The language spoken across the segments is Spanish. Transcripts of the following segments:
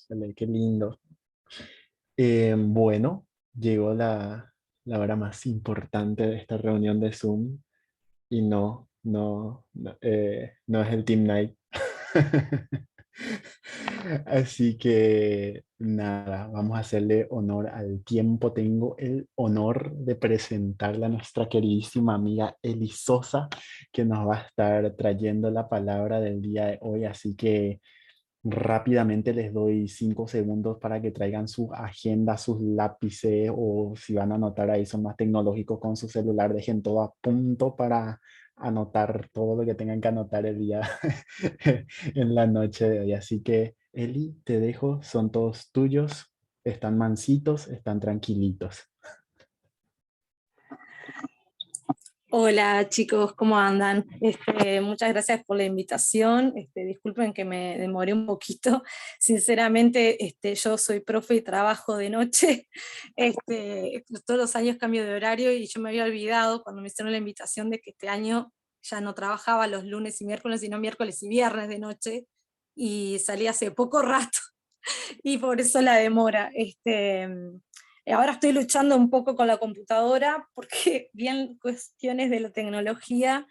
Cónchale, qué lindo. Bueno, llegó la hora más importante de esta reunión de Zoom y no es el Team Night. Así que nada, vamos a hacerle honor al tiempo. Tengo el honor de presentarle a nuestra queridísima amiga Eli Sosa, que nos va a estar trayendo la palabra del día de hoy. Así que rápidamente les doy 5 segundos para que traigan sus agendas, sus lápices o si van a anotar ahí son más tecnológicos con su celular, dejen todo a punto para anotar todo lo que tengan que anotar el día en la noche de hoy. Así que Eli, te dejo, son todos tuyos, están mansitos, están tranquilitos. Hola chicos, ¿cómo andan? Muchas gracias por la invitación. Disculpen que me demoré un poquito. Sinceramente, yo soy profe y trabajo de noche. Todos los años cambio de horario y yo me había olvidado cuando me hicieron la invitación de que este año ya no trabajaba los lunes y miércoles, sino miércoles y viernes de noche. Y salí hace poco rato y por eso la demora. Ahora estoy luchando un poco con la computadora porque bien cuestiones de la tecnología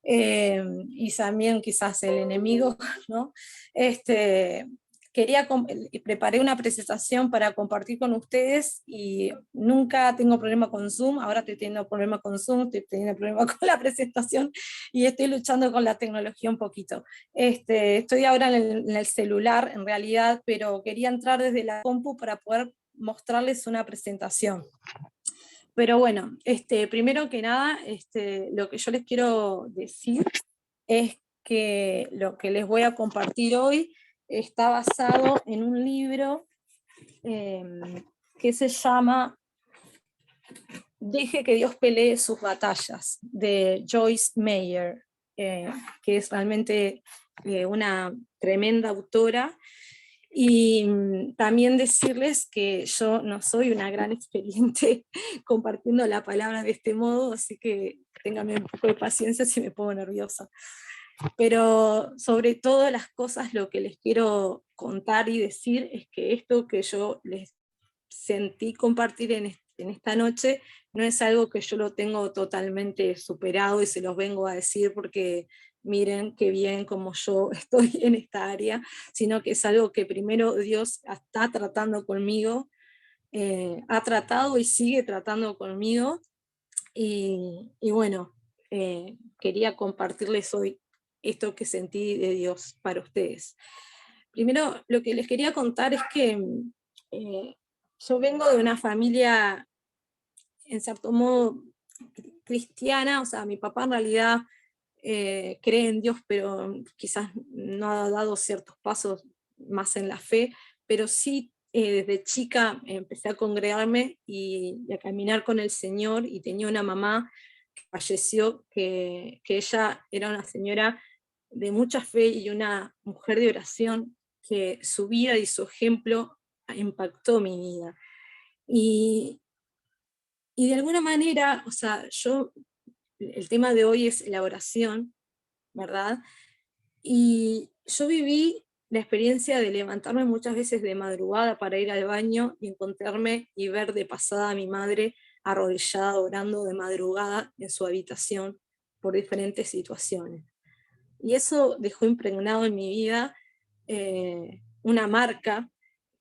y también quizás el enemigo, ¿no? Quería preparé una presentación para compartir con ustedes y nunca tengo problema con Zoom, ahora estoy teniendo problema con Zoom, estoy teniendo problema con la presentación y estoy luchando con la tecnología un poquito. Estoy ahora en el celular en realidad, pero quería entrar desde la compu para poder mostrarles una presentación. Pero bueno, primero que nada, lo que yo les quiero decir es que lo que les voy a compartir hoy está basado en un libro que se llama Deje que Dios pelee sus batallas, de Joyce Meyer, que es realmente una tremenda autora. Y también decirles que yo no soy una gran experiente compartiendo la palabra de este modo, así que ténganme un poco de paciencia si me pongo nerviosa. Pero sobre todas las cosas lo que les quiero contar y decir es que esto que yo les sentí compartir en esta noche no es algo que yo lo tengo totalmente superado y se los vengo a decir porque miren qué bien como yo estoy en esta área, sino que es algo que primero Dios está tratando conmigo, ha tratado y sigue tratando conmigo, y bueno, quería compartirles hoy esto que sentí de Dios para ustedes. Primero, lo que les quería contar es que eh, yo vengo de una familia, en cierto modo, cristiana, o sea, mi papá en realidad cree en Dios, pero quizás no ha dado ciertos pasos más en la fe, pero sí desde chica empecé a congregarme y a caminar con el Señor, y tenía una mamá que falleció, que ella era una señora de mucha fe y una mujer de oración, que su vida y su ejemplo impactó mi vida. Y, y de alguna manera, o sea, el tema de hoy es la oración, ¿verdad? Y yo viví la experiencia de levantarme muchas veces de madrugada para ir al baño y encontrarme y ver de pasada a mi madre arrodillada orando de madrugada en su habitación por diferentes situaciones. Y eso dejó impregnado en mi vida una marca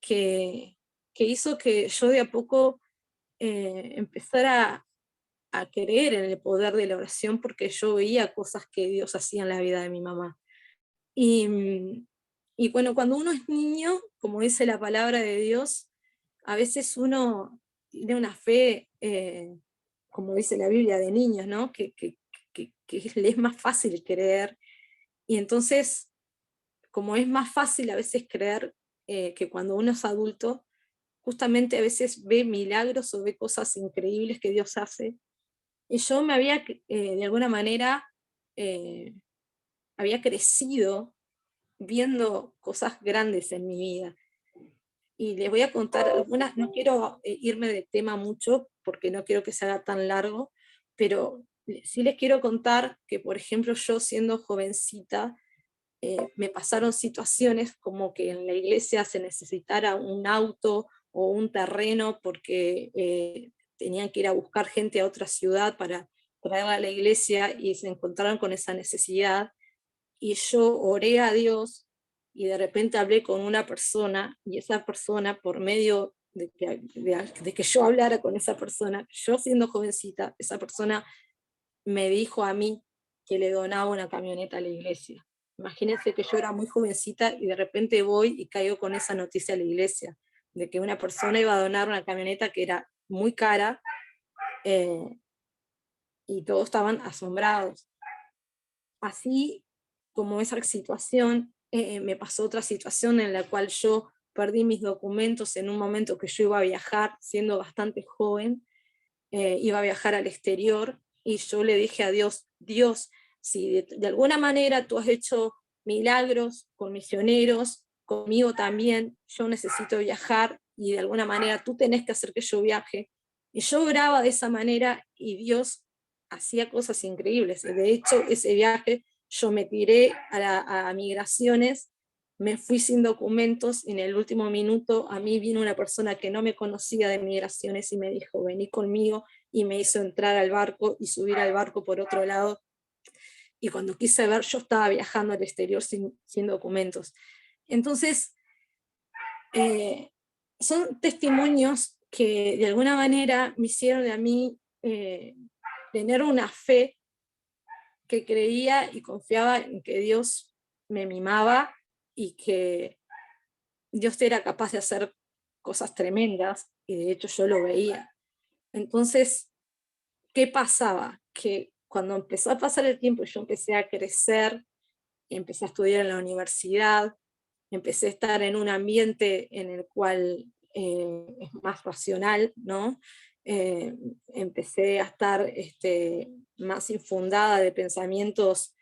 que, que hizo que yo de a poco empezara a creer en el poder de la oración, porque yo veía cosas que Dios hacía en la vida de mi mamá. Y, y bueno, cuando uno es niño, como dice la palabra de Dios, a veces uno tiene una fe, como dice la Biblia, de niños, ¿no? Que le es más fácil creer. Y entonces, como es más fácil a veces creer que cuando uno es adulto, justamente a veces ve milagros o ve cosas increíbles que Dios hace. Y yo me había, de alguna manera, eh, había crecido viendo cosas grandes en mi vida. Y les voy a contar algunas, no quiero irme de tema mucho porque no quiero que se haga tan largo, pero sí les quiero contar que, por ejemplo, yo siendo jovencita, me pasaron situaciones como que en la iglesia se necesitara un auto o un terreno porque tenían que ir a buscar gente a otra ciudad para traerla a la iglesia y se encontraron con esa necesidad. Y yo oré a Dios y de repente hablé con una persona y esa persona, por medio de que yo hablara con esa persona, yo siendo jovencita, esa persona me dijo a mí que le donaba una camioneta a la iglesia. Imagínense que yo era muy jovencita y de repente voy y caigo con esa noticia a la iglesia, de que una persona iba a donar una camioneta que era muy cara, eh, y todos estaban asombrados. Así como esa situación, me pasó otra situación en la cual yo perdí mis documentos en un momento que yo iba a viajar, siendo bastante joven, iba a viajar al exterior, y yo le dije a Dios, Dios, si de alguna manera tú has hecho milagros con misioneros, conmigo también, yo necesito viajar, y de alguna manera tú tenés que hacer que yo viaje. Y yo oraba de esa manera, y Dios hacía cosas increíbles. De hecho, ese viaje yo me tiré a migraciones, me fui sin documentos, y en el último minuto a mí vino una persona que no me conocía de migraciones y me dijo, vení conmigo, y me hizo entrar al barco y subir al barco por otro lado. Y cuando quise ver, yo estaba viajando al exterior sin documentos. Entonces, son testimonios que de alguna manera me hicieron a mí tener una fe que creía y confiaba en que Dios me mimaba y que Dios era capaz de hacer cosas tremendas, y de hecho yo lo veía. Entonces, ¿qué pasaba? Que cuando empezó a pasar el tiempo y yo empecé a crecer, empecé a estudiar en la universidad, empecé a estar en un ambiente en el cual es más racional, ¿no? Empecé a estar más infundada de pensamientos,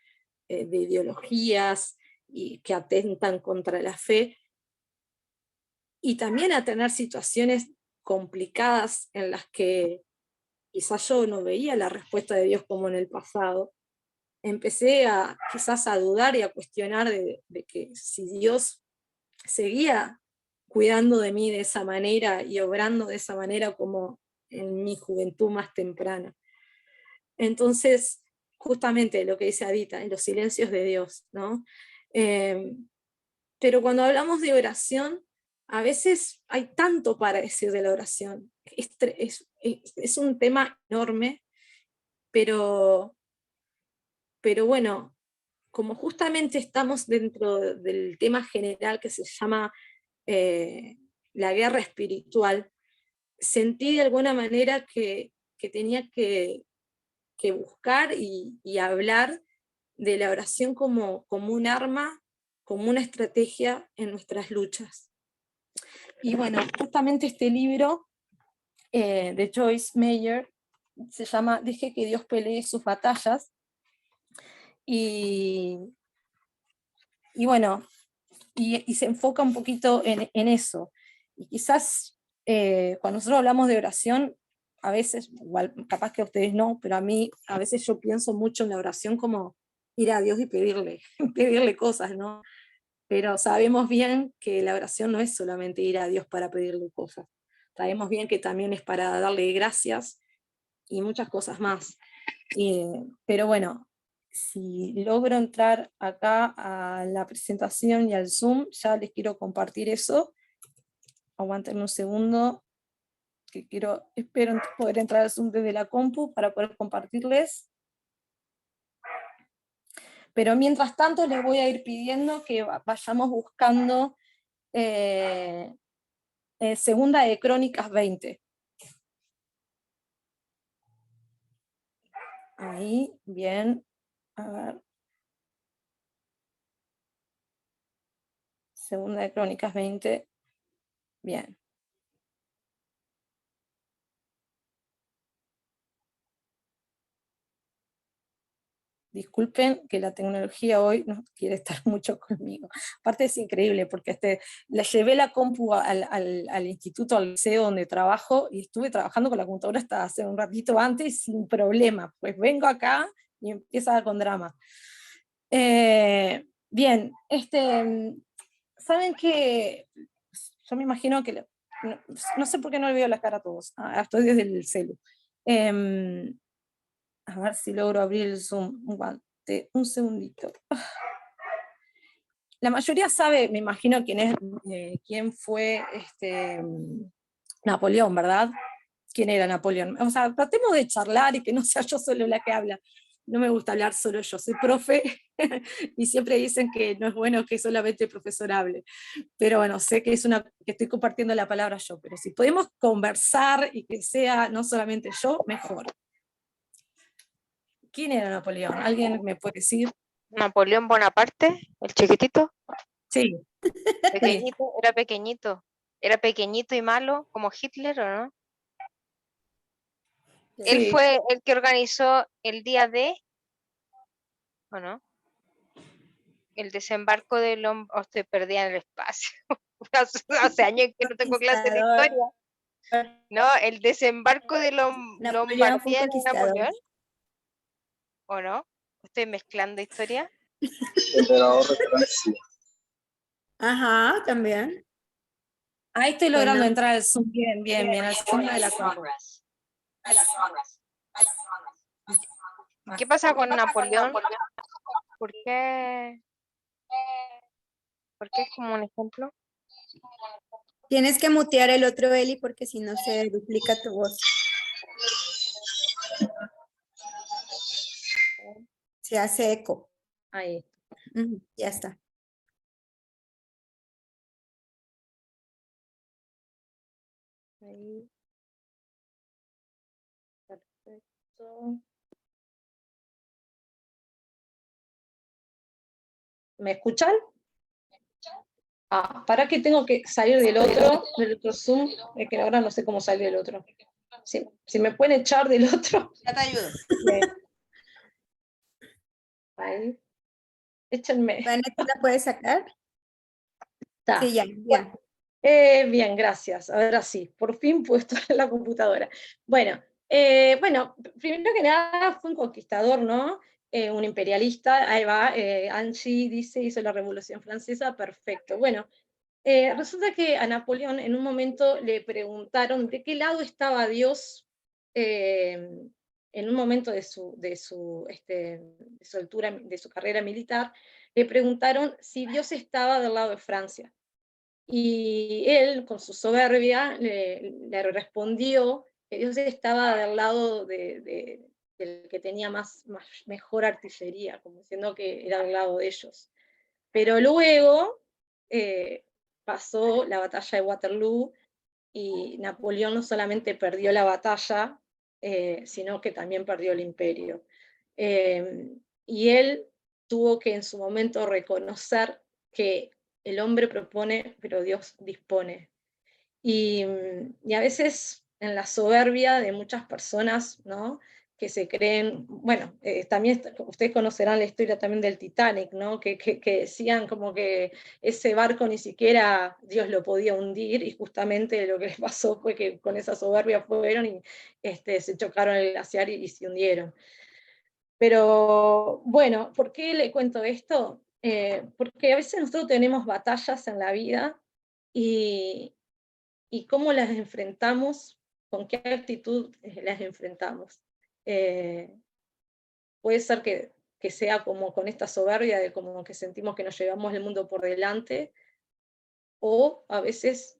de ideologías y que atentan contra la fe, y también a tener situaciones complicadas en las que quizás yo no veía la respuesta de Dios como en el pasado. Empecé quizás a dudar y a cuestionar de que si Dios seguía cuidando de mí de esa manera y obrando de esa manera como en mi juventud más temprana. Entonces, justamente lo que dice Adita, en los silencios de Dios, ¿no? Pero cuando hablamos de oración, a veces hay tanto para decir de la oración. Es un tema enorme, pero, pero bueno, como justamente estamos dentro del tema general que se llama la guerra espiritual, sentí de alguna manera que tenía que buscar y hablar de la oración como un arma, como una estrategia en nuestras luchas. Y bueno, justamente este libro de Joyce Meyer se llama Deje que Dios pelee sus batallas, y bueno, y se enfoca un poquito en eso. Y quizás cuando nosotros hablamos de oración, a veces, igual, capaz que a ustedes no, pero a mí a veces yo pienso mucho en la oración como ir a Dios y pedirle, pedirle cosas, ¿no? Pero sabemos bien que la oración no es solamente ir a Dios para pedirle cosas. Sabemos bien que también es para darle gracias y muchas cosas más. Pero bueno, si logro entrar acá a la presentación y al Zoom, ya les quiero compartir eso. Aguántenme un segundo, que espero poder entrar al Zoom desde la compu para poder compartirles. Pero mientras tanto les voy a ir pidiendo que vayamos buscando Segunda de Crónicas 20. Ahí, bien. A ver. Segunda de Crónicas 20. Bien. Disculpen que la tecnología hoy no quiere estar mucho conmigo. Aparte es increíble porque le llevé la compu al instituto, al liceo donde trabajo, y estuve trabajando con la computadora hasta hace un ratito antes sin problema. Pues vengo acá y empieza con drama. Bien, saben que yo me imagino que, no sé por qué no le veo la cara a todos, estoy desde el celu. A ver si logro abrir el Zoom, un segundito. La mayoría sabe, me imagino, quién fue Napoleón, ¿verdad? ¿Quién era Napoleón? O sea, tratemos de charlar y que no sea yo solo la que habla. No me gusta hablar solo yo, soy profe y siempre dicen que no es bueno que solamente el profesor hable. Pero bueno, sé que que estoy compartiendo la palabra yo, pero si podemos conversar y que sea no solamente yo, mejor. ¿Quién era Napoleón? ¿Alguien me puede decir? Napoleón Bonaparte, el chiquitito. Sí. Pequeñito, era pequeñito y malo, como Hitler, ¿o no? Sí. Él fue el que organizó el día de, ¿o no? El desembarco del hombre, estoy perdida en el espacio. Hace años que no tengo clase de historia. No, el desembarco de Napoleón fue un Lombardía en conquistador. Napoleón, ¿o no? Estoy mezclando historia. Emperador de Francia. Ajá, también. Ahí estoy logrando Bueno. entrar al Zoom, bien, al Zoom de la compu. ¿Qué pasa con Napoleón? ¿Por qué? ¿Por qué es como un ejemplo? Tienes que mutear el otro Eli porque si no se duplica tu voz. Se hace eco. Ahí. Ya está. Ahí. Perfecto. ¿Me escuchan? ¿Para qué tengo que salir del otro Zoom? Es que ahora no sé cómo salir del otro. Si me pueden echar del otro. Ya te ayudo. Ahí. Échenme. Vanessa, ¿la puedes sacar? Está. Sí, ya. Bien, gracias. Ahora sí, por fin puedo estar en la computadora. Bueno, primero que nada fue un conquistador, ¿no? Un imperialista, ahí va, Angie dice, hizo la Revolución Francesa, perfecto. Bueno, resulta que a Napoleón en un momento le preguntaron de qué lado estaba Dios en un momento de su carrera militar, le preguntaron si Dios estaba del lado de Francia. Y él, con su soberbia, le respondió que Dios estaba del lado del que tenía mejor artillería, como diciendo que era del lado de ellos. Pero luego pasó la batalla de Waterloo y Napoleón no solamente perdió la batalla, sino que también perdió el imperio. Y él tuvo que en su momento reconocer que el hombre propone, pero Dios dispone. Y a veces en la soberbia de muchas personas, ¿no? Que se creen, bueno, también ustedes conocerán la historia también del Titanic, ¿no? Que decían como que ese barco ni siquiera Dios lo podía hundir, y justamente lo que les pasó fue que con esa soberbia fueron y se chocaron en el glaciar y se hundieron. Pero bueno, ¿por qué le cuento esto? Porque a veces nosotros tenemos batallas en la vida y cómo las enfrentamos, con qué actitud las enfrentamos. Puede ser que sea como con esta soberbia de como que sentimos que nos llevamos el mundo por delante, o a veces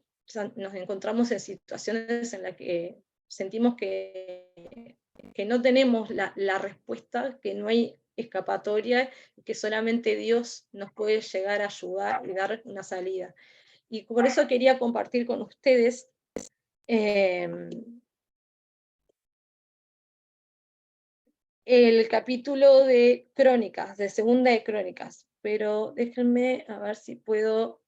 nos encontramos en situaciones en las que sentimos que no tenemos la respuesta, que no hay escapatoria, que solamente Dios nos puede llegar a ayudar y dar una salida. Y por eso quería compartir con ustedes el capítulo de Crónicas, de Segunda de Crónicas, pero déjenme a ver si puedo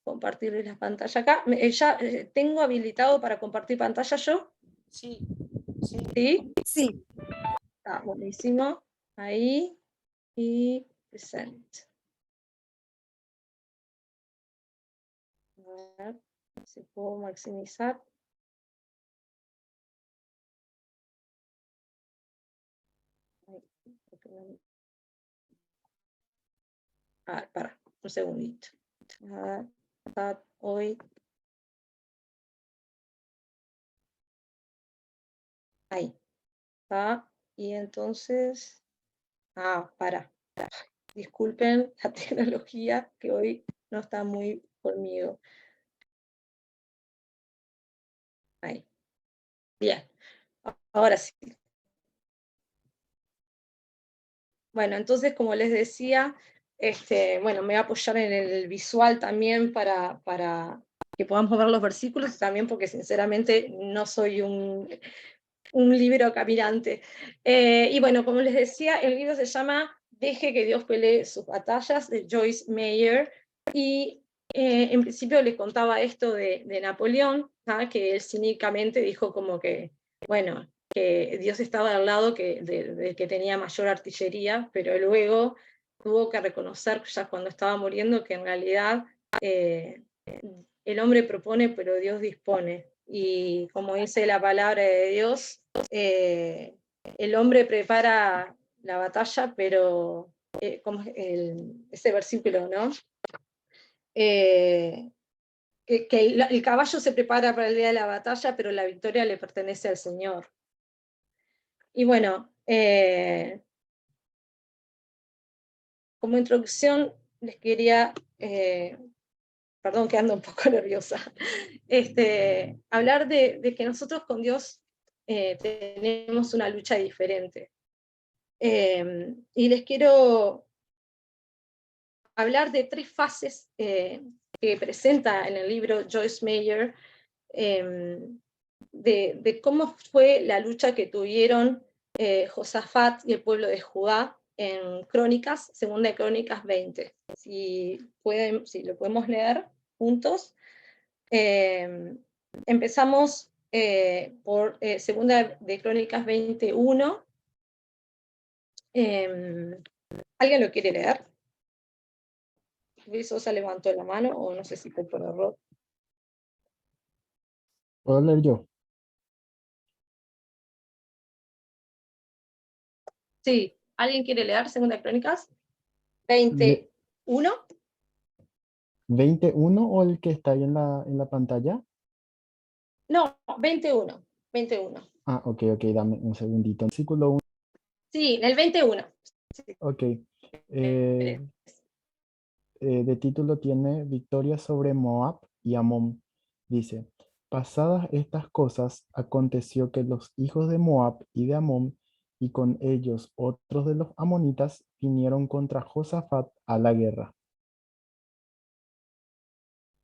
compartirles la pantalla acá. ¿Ya tengo habilitado para compartir pantalla yo? Sí. ¿Sí? Sí. Está buenísimo. Ahí. Y present. A ver si puedo maximizar. Para, un segundito. Hoy. Ahí. Y entonces. Para. Disculpen la tecnología que hoy no está muy conmigo. Ahí. Bien. Ahora sí. Bueno, entonces, como les decía, bueno, me voy a apoyar en el visual también para que podamos ver los versículos, y también porque sinceramente no soy un libro caminante. Y bueno, como les decía, el libro se llama Deje que Dios pelee sus batallas, de Joyce Meyer, y en principio les contaba esto de Napoleón, que él cínicamente dijo como que, bueno, que Dios estaba al lado del que tenía mayor artillería, pero luego tuvo que reconocer, ya cuando estaba muriendo, que en realidad el hombre propone, pero Dios dispone. Y como dice la palabra de Dios, el hombre prepara la batalla, pero como ese versículo, ¿no? Que el caballo se prepara para el día de la batalla, pero la victoria le pertenece al Señor. Y bueno, como introducción les quería, perdón que ando un poco nerviosa, hablar de que nosotros con Dios tenemos una lucha diferente. Y les quiero hablar de 3 fases que presenta en el libro Joyce Meyer, de cómo fue la lucha que tuvieron Josafat y el pueblo de Judá en Crónicas, Segunda de Crónicas 20. Si lo podemos leer juntos. Empezamos por Segunda de Crónicas 21. ¿Alguien lo quiere leer? Luis Sosa levantó la mano, o no sé si fue por error. ¿Puedo leer yo? Sí, ¿alguien quiere leer Segunda de Crónicas? 21. ¿21 o el que está ahí en la pantalla? No, 21. 21. Ah, ok, dame un segundito. Versículo 1. Sí, el 21. Ok. De título tiene Victoria sobre Moab y Amón. Dice, pasadas estas cosas, aconteció que los hijos de Moab y de Amón, y con ellos otros de los amonitas, vinieron contra Josafat a la guerra.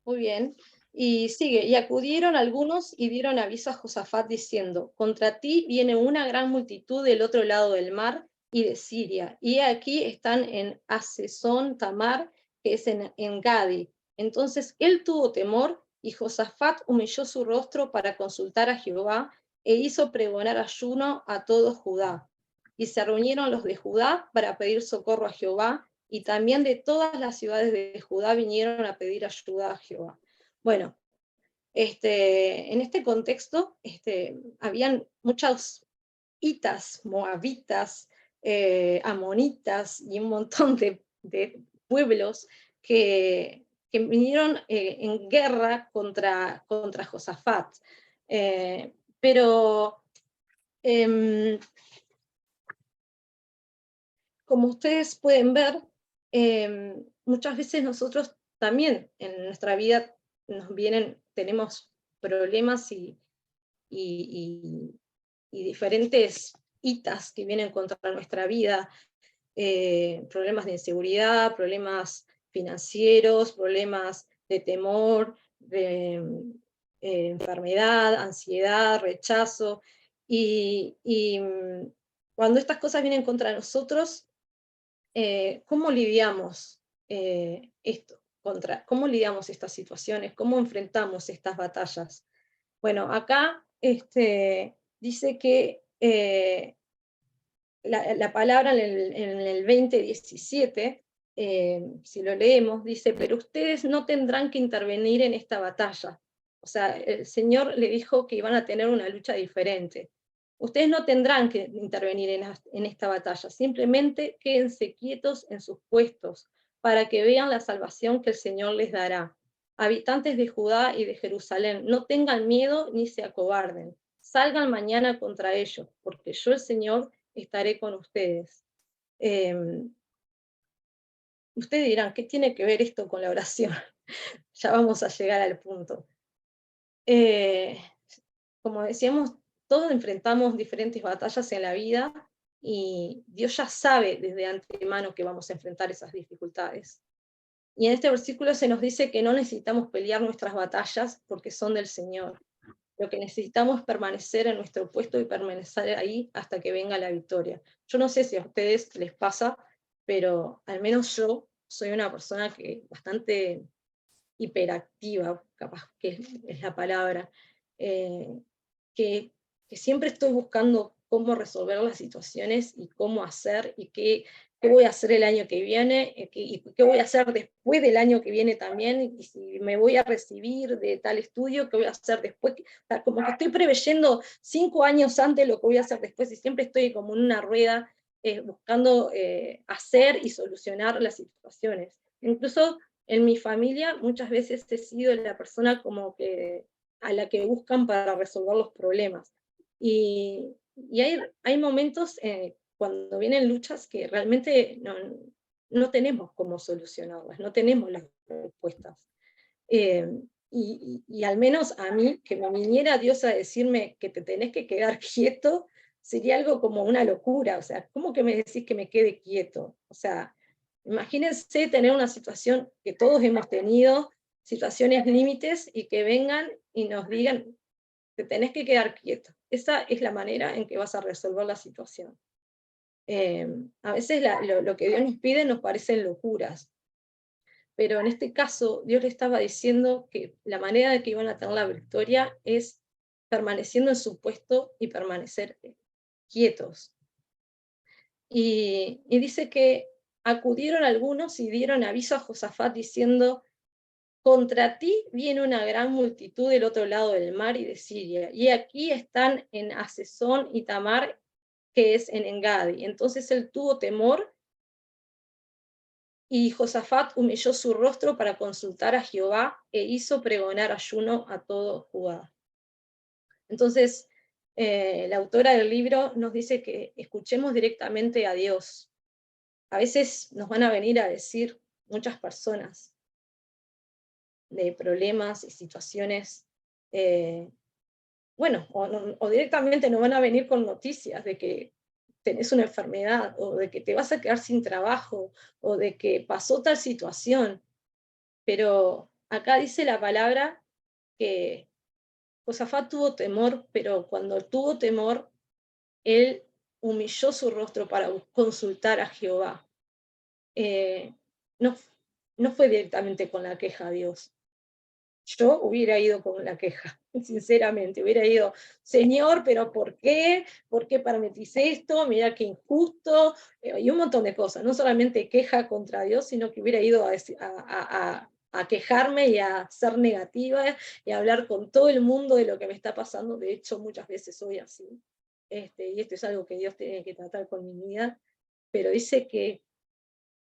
Muy bien. Y sigue, y acudieron algunos y dieron aviso a Josafat diciendo, contra ti viene una gran multitud del otro lado del mar y de Siria, y aquí están en Asesón Tamar, que es en Gadi. Entonces él tuvo temor, y Josafat humilló su rostro para consultar a Jehová, e hizo pregonar ayuno a todo Judá. Y se reunieron los de Judá para pedir socorro a Jehová, y también de todas las ciudades de Judá vinieron a pedir ayuda a Jehová. Bueno, en este contexto habían muchos hitas, moabitas, amonitas y un montón de pueblos que vinieron en guerra contra Josafat. Pero como ustedes pueden ver, muchas veces nosotros también en nuestra vida tenemos problemas y diferentes hitas que vienen contra nuestra vida, problemas de inseguridad, problemas financieros, problemas de temor, de enfermedad, ansiedad, rechazo, y cuando estas cosas vienen contra nosotros, ¿cómo lidiamos esto? ¿Cómo lidiamos estas situaciones? ¿Cómo enfrentamos estas batallas? Bueno, acá dice que la palabra en el 20:17, si lo leemos, dice, pero ustedes no tendrán que intervenir en esta batalla. O sea, el Señor le dijo que iban a tener una lucha diferente. Ustedes no tendrán que intervenir en esta batalla, simplemente quédense quietos en sus puestos, para que vean la salvación que el Señor les dará. Habitantes de Judá y de Jerusalén, no tengan miedo ni se acobarden. Salgan mañana contra ellos, porque yo, el Señor, estaré con ustedes. Ustedes dirán, ¿qué tiene que ver esto con la oración? Ya vamos a llegar al punto. Como decíamos, todos enfrentamos diferentes batallas en la vida y Dios ya sabe desde antemano que vamos a enfrentar esas dificultades. Y en este versículo se nos dice que no necesitamos pelear nuestras batallas porque son del Señor. Lo que necesitamos es permanecer en nuestro puesto y permanecer ahí hasta que venga la victoria. Yo no sé si a ustedes les pasa, pero al menos yo soy una persona que bastante hiperactiva, capaz que es la palabra, eh, que, que siempre estoy buscando cómo resolver las situaciones y cómo hacer y qué voy a hacer el año que viene y qué voy a hacer después del año que viene también, y si me voy a recibir de tal estudio, qué voy a hacer después. O sea, como que estoy preveyendo 5 años antes lo que voy a hacer después y siempre estoy como en una rueda buscando hacer y solucionar las situaciones. Incluso en mi familia muchas veces he sido la persona como que a la que buscan para resolver los problemas. Y hay momentos cuando vienen luchas que realmente no tenemos cómo solucionarlas, no tenemos las respuestas. Y al menos a mí, que me viniera Dios a decirme que te tenés que quedar quieto, sería algo como una locura. O sea, ¿cómo que me decís que me quede quieto? O sea, imagínense tener una situación que todos hemos tenido, situaciones límites, y que vengan y nos digan, te tenés que quedar quieto. Esa es la manera en que vas a resolver la situación. A veces lo que Dios nos pide nos parecen locuras, pero en este caso Dios le estaba diciendo que la manera de que iban a tener la victoria es permaneciendo en su puesto y permanecer quietos. Y dice que acudieron algunos y dieron aviso a Josafat diciendo, contra ti viene una gran multitud del otro lado del mar y de Siria, y aquí están en Asesón y Tamar, que es en Engadi. Entonces él tuvo temor, y Josafat humilló su rostro para consultar a Jehová e hizo pregonar ayuno a todo Judá. Entonces, la autora del libro nos dice que escuchemos directamente a Dios. A veces nos van a venir a decir muchas personas de problemas y situaciones, bueno, o directamente nos van a venir con noticias de que tenés una enfermedad, o de que te vas a quedar sin trabajo, o de que pasó tal situación. Pero acá dice la palabra que Josafat tuvo temor, pero cuando tuvo temor, él humilló su rostro para consultar a Jehová. No, no fue directamente con la queja a Dios. Yo hubiera ido con la queja, sinceramente, hubiera ido, Señor, pero ¿por qué? ¿Por qué permitís esto? Mira qué injusto, y un montón de cosas, no solamente queja contra Dios, sino que hubiera ido a quejarme y a ser negativa y a hablar con todo el mundo de lo que me está pasando. De hecho, muchas veces soy así, y esto es algo que Dios tiene que tratar con mi vida, pero dice que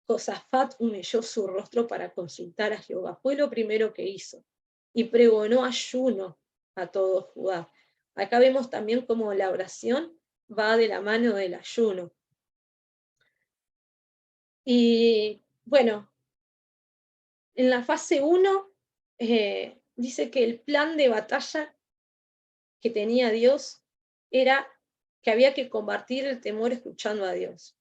Josafat humilló su rostro para consultar a Jehová, fue lo primero que hizo, y pregonó ayuno a todo Judá. Acá vemos también cómo la oración va de la mano del ayuno. Y bueno, en la fase 1 dice que el plan de batalla que tenía Dios era que había que combatir el temor escuchando a Dios.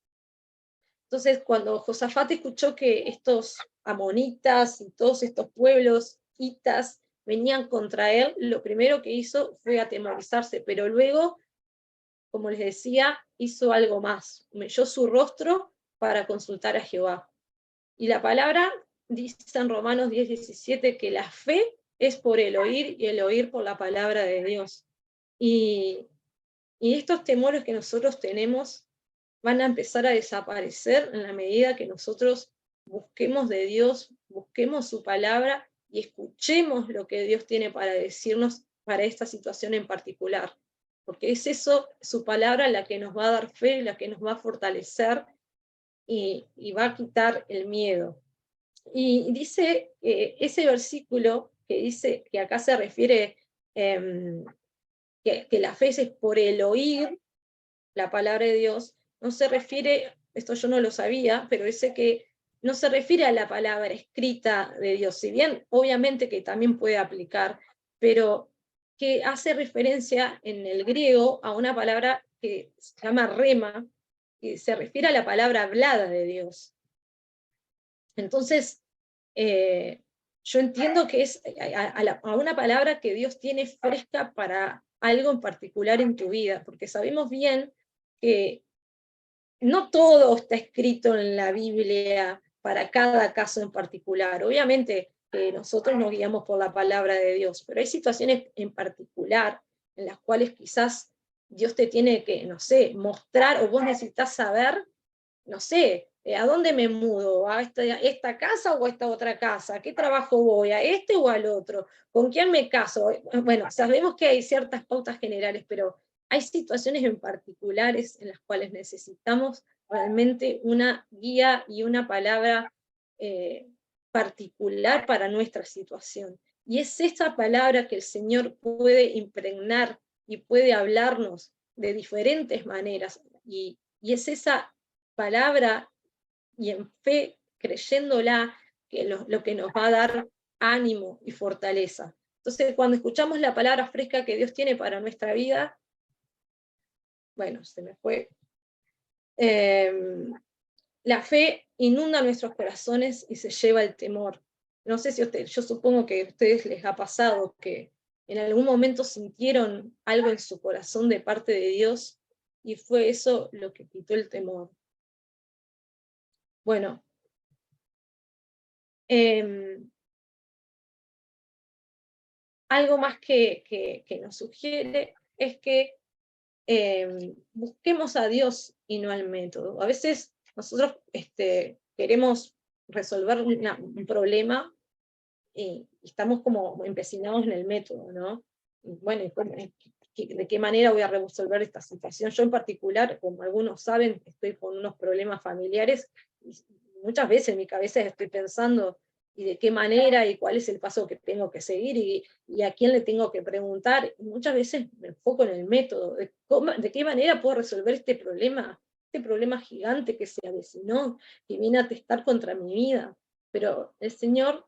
Entonces, cuando Josafat escuchó que estos amonitas y todos estos pueblos hitas venían contra él, lo primero que hizo fue atemorizarse, pero luego, como les decía, hizo algo más. Humilló su rostro para consultar a Jehová. Y la palabra dice en Romanos 10:17 que la fe es por el oír y el oír por la palabra de Dios. Y estos temores que nosotros tenemos van a empezar a desaparecer en la medida que nosotros busquemos de Dios, busquemos su palabra y escuchemos lo que Dios tiene para decirnos para esta situación en particular. Porque es eso, su palabra, la que nos va a dar fe, la que nos va a fortalecer y va a quitar el miedo. Y dice ese versículo que dice que acá se refiere que la fe es por el oír la palabra de Dios, no se refiere, esto yo no lo sabía, pero dice que no se refiere a la palabra escrita de Dios, si bien obviamente que también puede aplicar, pero que hace referencia en el griego a una palabra que se llama rema, que se refiere a la palabra hablada de Dios. Entonces, yo entiendo que es a una palabra que Dios tiene fresca para algo en particular en tu vida, porque sabemos bien que no todo está escrito en la Biblia para cada caso en particular. Obviamente nosotros nos guiamos por la palabra de Dios, pero hay situaciones en particular en las cuales quizás Dios te tiene que, no sé, mostrar o vos necesitas saber, no sé, ¿a dónde me mudo? ¿A esta casa o a esta otra casa? ¿A qué trabajo voy? ¿A este o al otro? ¿Con quién me caso? Bueno, sabemos que hay ciertas pautas generales, pero hay situaciones en particulares en las cuales necesitamos realmente una guía y una palabra particular para nuestra situación. Y es esta palabra que el Señor puede impregnar y puede hablarnos de diferentes maneras. Y es esa palabra y en fe, creyéndola, que lo que nos va a dar ánimo y fortaleza. Entonces, cuando escuchamos la palabra fresca que Dios tiene para nuestra vida, bueno, se me fue. La fe inunda nuestros corazones y se lleva el temor. No sé si yo supongo que a ustedes les ha pasado que en algún momento sintieron algo en su corazón de parte de Dios y fue eso lo que quitó el temor. Bueno, algo más que nos sugiere es que busquemos a Dios y no al método. A veces nosotros queremos resolver un problema y estamos como empecinados en el método, ¿no? Y bueno, ¿de qué manera voy a resolver esta situación? Yo en particular, como algunos saben, estoy con unos problemas familiares y muchas veces en mi cabeza estoy pensando y de qué manera y cuál es el paso que tengo que seguir y a quién le tengo que preguntar. Y muchas veces me enfoco en el método, de qué manera puedo resolver este problema gigante que se avecinó, que viene a testar contra mi vida. Pero el Señor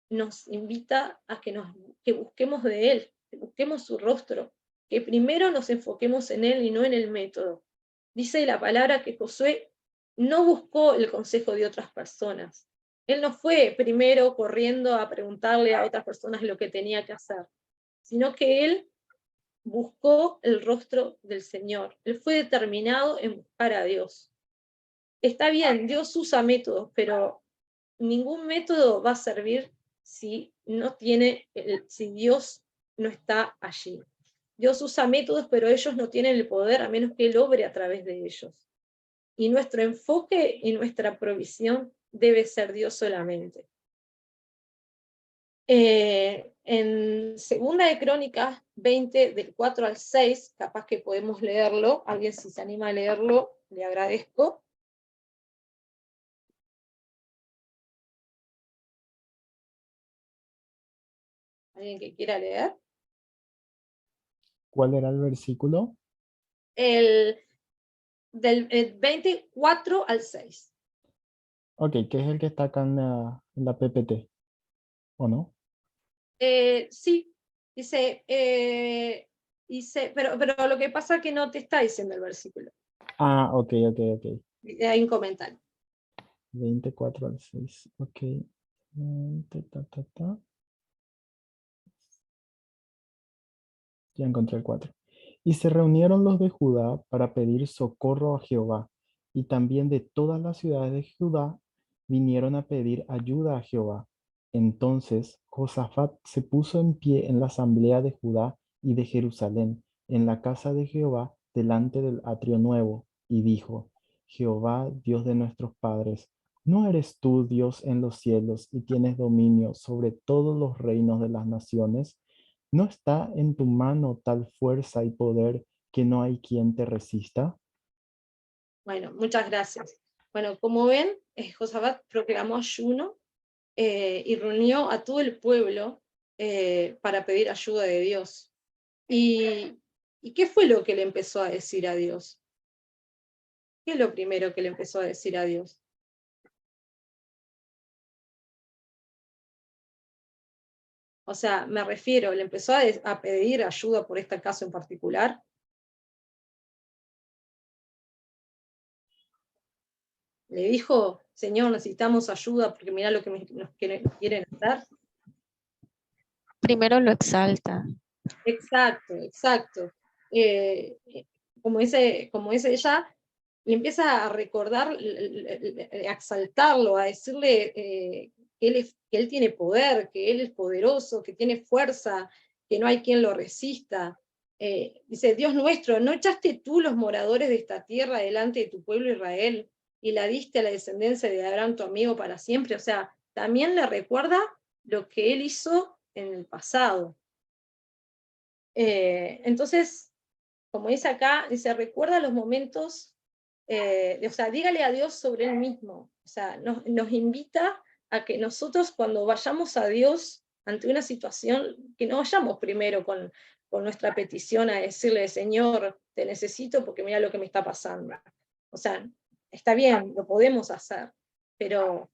nos invita a que busquemos de Él, que busquemos su rostro, que primero nos enfoquemos en Él y no en el método. Dice la palabra que Josué no buscó el consejo de otras personas. Él no fue primero corriendo a preguntarle a otras personas lo que tenía que hacer, sino que él buscó el rostro del Señor. Él fue determinado en buscar a Dios. Está bien, Dios usa métodos, pero ningún método va a servir si si Dios no está allí. Dios usa métodos, pero ellos no tienen el poder a menos que Él obre a través de ellos. Y nuestro enfoque y nuestra provisión debe ser Dios solamente. En Segunda de Crónicas 20, del 4 al 6, capaz que podemos leerlo, alguien si se anima a leerlo, le agradezco. ¿Alguien que quiera leer? ¿Cuál era el versículo? Del 24 al 6. Ok, ¿qué es el que está acá en la PPT? ¿O no? Sí, dice, pero lo que pasa es que no te está diciendo el versículo. Ah, ok. Hay un comentario. 24 al 6. Ok. Ya encontré el 4. Y se reunieron los de Judá para pedir socorro a Jehová, y también de todas las ciudades de Judá vinieron a pedir ayuda a Jehová. Entonces Josafat se puso en pie en la asamblea de Judá y de Jerusalén, en la casa de Jehová, delante del atrio nuevo, y dijo: Jehová, Dios de nuestros padres, ¿no eres tú Dios en los cielos y tienes dominio sobre todos los reinos de las naciones? ¿No está en tu mano tal fuerza y poder que no hay quien te resista? Bueno, muchas gracias. Bueno, como ven, Josafat proclamó ayuno y reunió a todo el pueblo para pedir ayuda de Dios. ¿Y qué fue lo que le empezó a decir a Dios? ¿Qué es lo primero que le empezó a decir a Dios? O sea, me refiero, le empezó a pedir ayuda por este caso en particular. Le dijo, Señor, necesitamos ayuda porque mira lo que nos quieren hacer. Primero lo exalta. Exacto, exacto. Como dice ella, y empieza a recordar, a exaltarlo, a decirle que él tiene poder, que él es poderoso, que tiene fuerza, que no hay quien lo resista. Dice, Dios nuestro, ¿no echaste tú los moradores de esta tierra delante de tu pueblo Israel y la diste a la descendencia de Abraham tu amigo para siempre? O sea, también le recuerda lo que él hizo en el pasado. Entonces, como dice acá, dice, recuerda los momentos, o sea, dígale a Dios sobre él mismo. O sea, nos invita a que nosotros cuando vayamos a Dios ante una situación, que no vayamos primero con nuestra petición a decirle, Señor, te necesito porque mira lo que me está pasando. O sea, está bien, lo podemos hacer, pero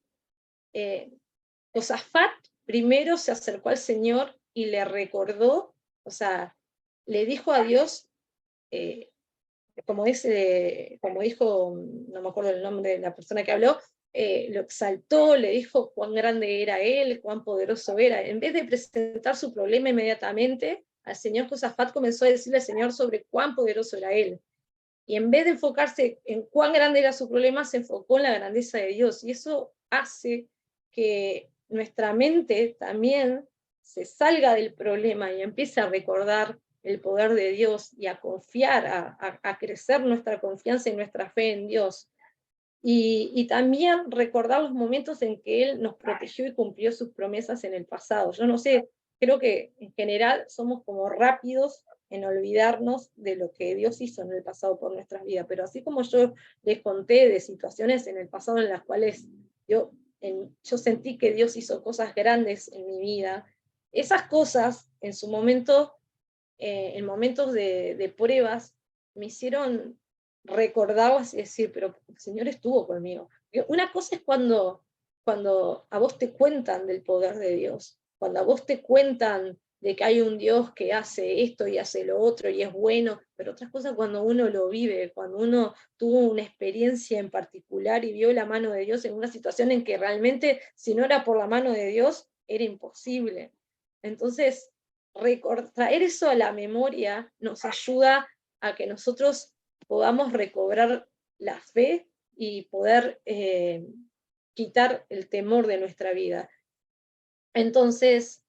Josafat primero se acercó al Señor y le recordó, o sea, le dijo a Dios, como dijo, no me acuerdo el nombre de la persona que habló, lo exaltó, le dijo cuán grande era él, cuán poderoso era. En vez de presentar su problema inmediatamente, al señor Josafat comenzó a decirle al Señor sobre cuán poderoso era él. Y en vez de enfocarse en cuán grande era su problema, se enfocó en la grandeza de Dios. Y eso hace que nuestra mente también se salga del problema y empiece a recordar el poder de Dios y a confiar, a crecer nuestra confianza y nuestra fe en Dios. Y también recordar los momentos en que Él nos protegió y cumplió sus promesas en el pasado. Yo no sé, creo que en general somos como rápidos en olvidarnos de lo que Dios hizo en el pasado por nuestras vidas, pero así como yo les conté de situaciones en el pasado en las cuales yo sentí que Dios hizo cosas grandes en mi vida, esas cosas en su momento, en momentos de pruebas, me hicieron recordarlas y decir, pero el Señor estuvo conmigo. Una cosa es cuando a vos te cuentan del poder de Dios, cuando a vos te cuentan de que hay un Dios que hace esto y hace lo otro y es bueno, pero otra cosa cuando uno lo vive, cuando uno tuvo una experiencia en particular y vio la mano de Dios en una situación en que realmente si no era por la mano de Dios era imposible. Entonces, traer eso a la memoria nos ayuda a que nosotros podamos recobrar la fe y poder quitar el temor de nuestra vida. Entonces,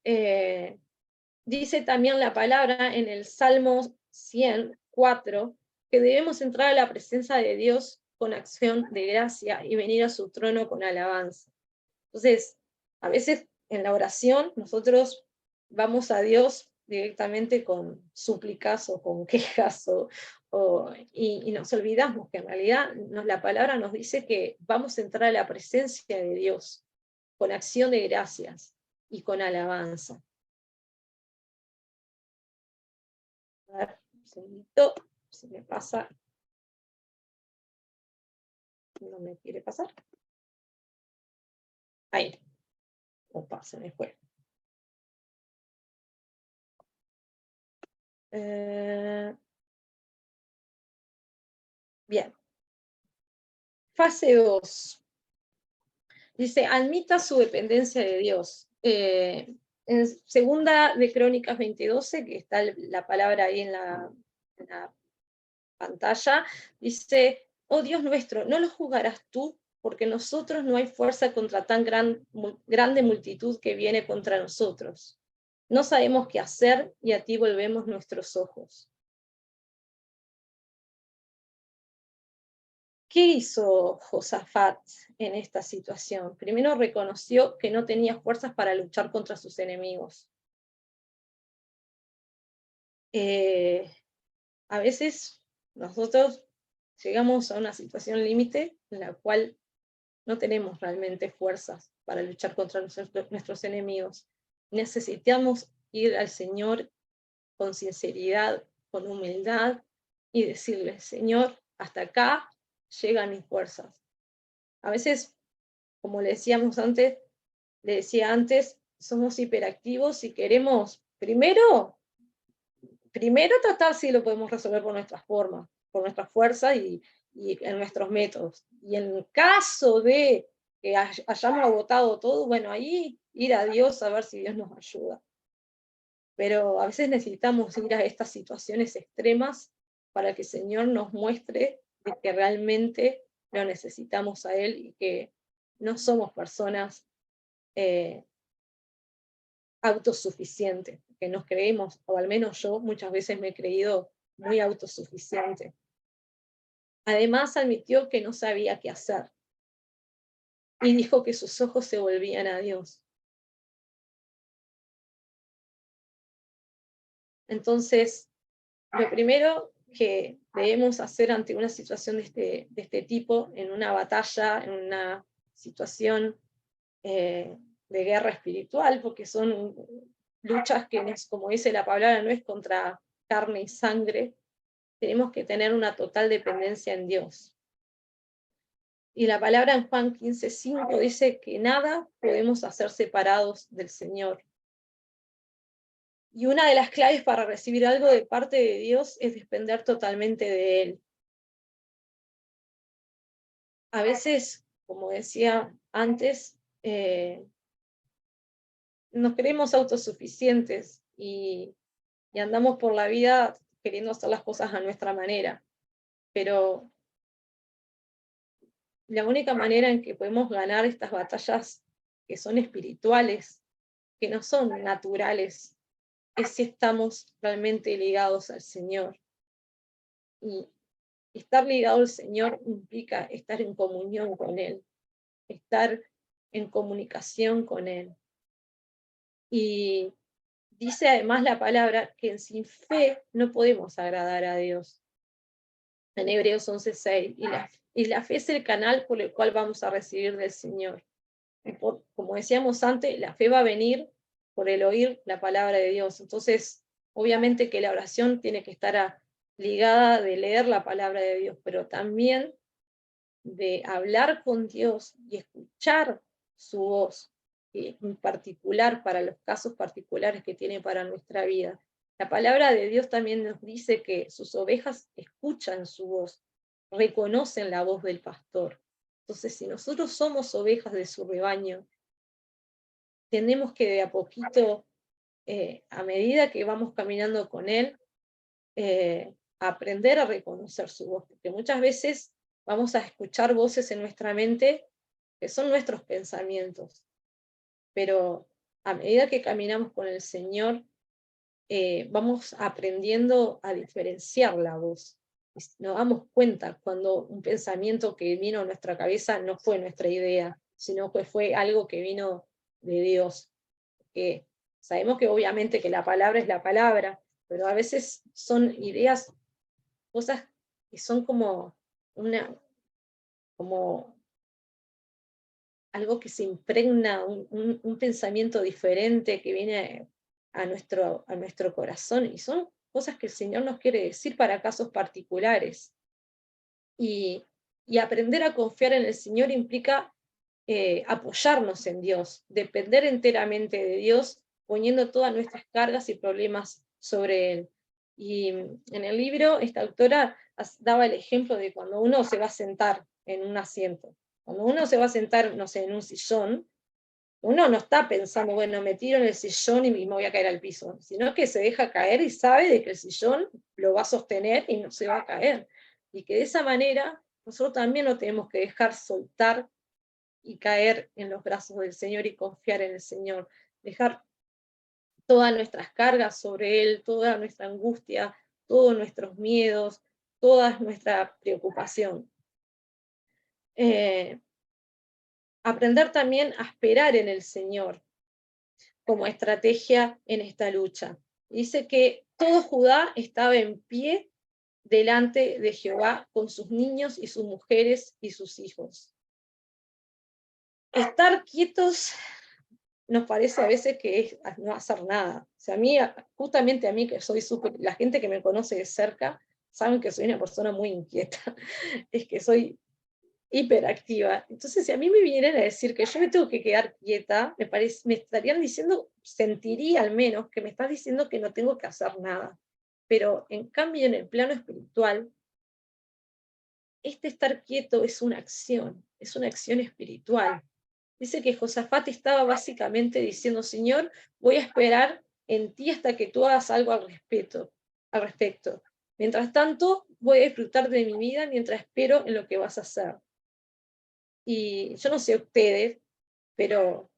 dice también la palabra en el Salmo 104 que debemos entrar a la presencia de Dios con acción de gracia y venir a su trono con alabanza. Entonces, a veces en la oración nosotros vamos a Dios directamente con súplicas o con quejas y nos olvidamos que en realidad la palabra nos dice que vamos a entrar a la presencia de Dios con acción de gracias y con alabanza. A ver, un segundito, si me pasa. No me quiere pasar. Ahí. Opa, se me fue. Bien. Fase 2. Dice, admita su dependencia de Dios. En segunda de Crónicas 20:12, que está la palabra ahí en la pantalla, dice, oh Dios nuestro, no lo juzgarás tú, porque nosotros no hay fuerza contra tan grande multitud que viene contra nosotros. No sabemos qué hacer y a ti volvemos nuestros ojos. ¿Qué hizo Josafat en esta situación? Primero reconoció que no tenía fuerzas para luchar contra sus enemigos. A veces nosotros llegamos a una situación límite en la cual no tenemos realmente fuerzas para luchar contra nuestros enemigos. Necesitamos ir al Señor con sinceridad, con humildad, y decirle, Señor, hasta acá llegan mis fuerzas. A veces, como le decía antes, somos hiperactivos y queremos primero tratar si lo podemos resolver por nuestras formas, por nuestra fuerza y en nuestros métodos. Y en el caso de que hayamos agotado todo, bueno, ahí ir a Dios a ver si Dios nos ayuda. Pero a veces necesitamos ir a estas situaciones extremas para que el Señor nos muestre de que realmente lo necesitamos a Él y que no somos personas autosuficientes, que nos creemos, o al menos yo muchas veces me he creído muy autosuficiente. Además admitió que no sabía qué hacer y dijo que sus ojos se volvían a Dios. Entonces, lo primero que debemos hacer ante una situación de este tipo, en una batalla, en una situación de guerra espiritual, porque son luchas que, como dice la palabra, no es contra carne y sangre, tenemos que tener una total dependencia en Dios. Y la palabra en Juan 15:5 dice que nada podemos hacer separados del Señor. Y una de las claves para recibir algo de parte de Dios es depender totalmente de Él. A veces, como decía antes, nos creemos autosuficientes y andamos por la vida queriendo hacer las cosas a nuestra manera. Pero la única manera en que podemos ganar estas batallas que son espirituales, que no son naturales, es si estamos realmente ligados al Señor. Y estar ligado al Señor implica estar en comunión con Él, estar en comunicación con Él. Y dice además la palabra que sin fe no podemos agradar a Dios. En Hebreos 11:6. Y la fe es el canal por el cual vamos a recibir del Señor. Como decíamos antes, la fe va a venir por el oír la palabra de Dios. Entonces, obviamente que la oración tiene que estar ligada de leer la palabra de Dios, pero también de hablar con Dios y escuchar su voz, en particular para los casos particulares que tiene para nuestra vida. La palabra de Dios también nos dice que sus ovejas escuchan su voz, reconocen la voz del pastor. Entonces, si nosotros somos ovejas de su rebaño, tenemos que de a poquito, a medida que vamos caminando con Él, aprender a reconocer su voz, porque muchas veces vamos a escuchar voces en nuestra mente que son nuestros pensamientos, pero a medida que caminamos con el Señor, vamos aprendiendo a diferenciar la voz. Nos damos cuenta cuando un pensamiento que vino a nuestra cabeza no fue nuestra idea, sino que fue algo que vino de Dios. Que sabemos que obviamente que la palabra es la palabra, pero a veces son ideas, cosas que son como algo que se impregna, un pensamiento diferente que viene a nuestro corazón, y son cosas que el Señor nos quiere decir para casos particulares. Y aprender a confiar en el Señor implica apoyarnos en Dios, depender enteramente de Dios, poniendo todas nuestras cargas y problemas sobre Él. Y en el libro, esta autora daba el ejemplo de cuando uno se va a sentar en un asiento. Cuando uno se va a sentar, no sé, en un sillón, uno no está pensando, bueno, me tiro en el sillón y me voy a caer al piso, sino que se deja caer y sabe de que el sillón lo va a sostener y no se va a caer. Y que de esa manera nosotros también no tenemos que dejar soltar y caer en los brazos del Señor y confiar en el Señor. Dejar todas nuestras cargas sobre Él, toda nuestra angustia, todos nuestros miedos, toda nuestra preocupación. Aprender también a esperar en el Señor como estrategia en esta lucha. Dice que todo Judá estaba en pie delante de Jehová con sus niños y sus mujeres y sus hijos. estar quietos nos parece a veces que es no hacer nada. O sea, justamente a mí que soy la gente que me conoce de cerca, saben que soy una persona muy inquieta, es que soy hiperactiva. Entonces, si a mí me vinieran a decir que yo me tengo que quedar quieta, me estarían diciendo, sentiría al menos que me estás diciendo que no tengo que hacer nada. Pero en cambio, en el plano espiritual, este estar quieto es una acción espiritual. Dice que Josafat estaba básicamente diciendo, Señor, voy a esperar en ti hasta que tú hagas algo al respecto. Mientras tanto, voy a disfrutar de mi vida mientras espero en lo que vas a hacer. Y yo no sé ustedes, pero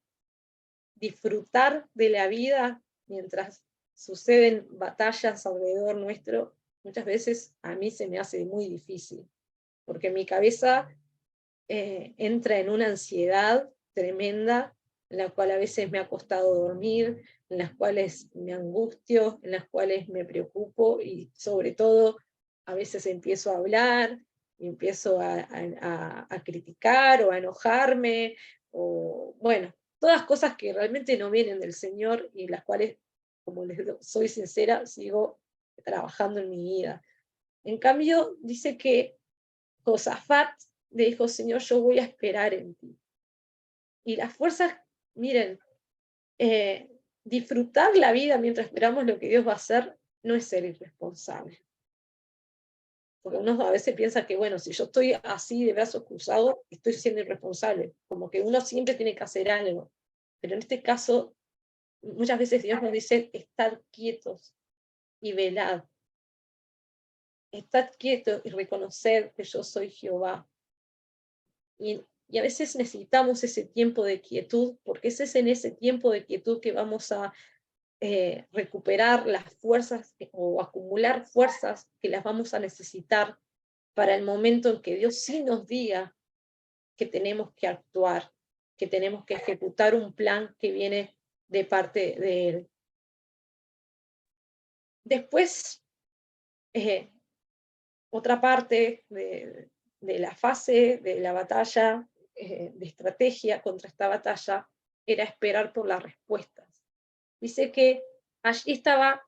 disfrutar de la vida mientras suceden batallas alrededor nuestro, muchas veces a mí se me hace muy difícil, porque mi cabeza entra en una ansiedad tremenda, en la cual a veces me ha costado dormir, en las cuales me angustio, en las cuales me preocupo y sobre todo a veces empiezo a hablar, y empiezo a criticar o a enojarme, o bueno, todas cosas que realmente no vienen del Señor y las cuales, como les soy sincera, sigo trabajando en mi vida. En cambio, dice que Josafat le dijo, Señor, yo voy a esperar en ti. Y las fuerzas, miren, disfrutar la vida mientras esperamos lo que Dios va a hacer no es ser irresponsable. Porque uno a veces piensa que, bueno, si yo estoy así de brazos cruzados, estoy siendo irresponsable. Como que uno siempre tiene que hacer algo. Pero en este caso, muchas veces Dios nos dice, estar quietos y velad. Estad quietos y reconocer que yo soy Jehová. Y a veces necesitamos ese tiempo de quietud, porque es en ese tiempo de quietud que vamos a recuperar las fuerzas o acumular fuerzas que las vamos a necesitar para el momento en que Dios sí nos diga que tenemos que actuar, que tenemos que ejecutar un plan que viene de parte de Él. Después, otra parte de la fase de la batalla, de estrategia contra esta batalla, era esperar por las respuestas. Dice que allí estaba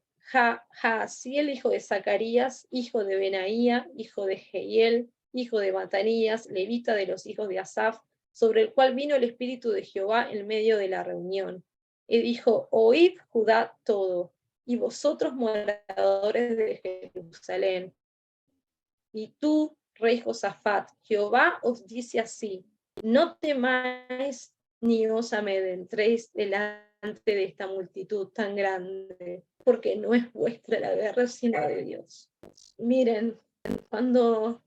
Jaasiel, hijo de Zacarías, hijo de Benaía, hijo de Jehiel, hijo de Matanías, levita de los hijos de Asaf, sobre el cual vino el Espíritu de Jehová en medio de la reunión. Y dijo, oíd Judá todo, y vosotros moradores de Jerusalén. Y tú, rey Josafat, Jehová os dice así, no temáis ni os amedrentéis delante de esta multitud tan grande, porque no es vuestra la guerra, sino de Dios. Miren, cuando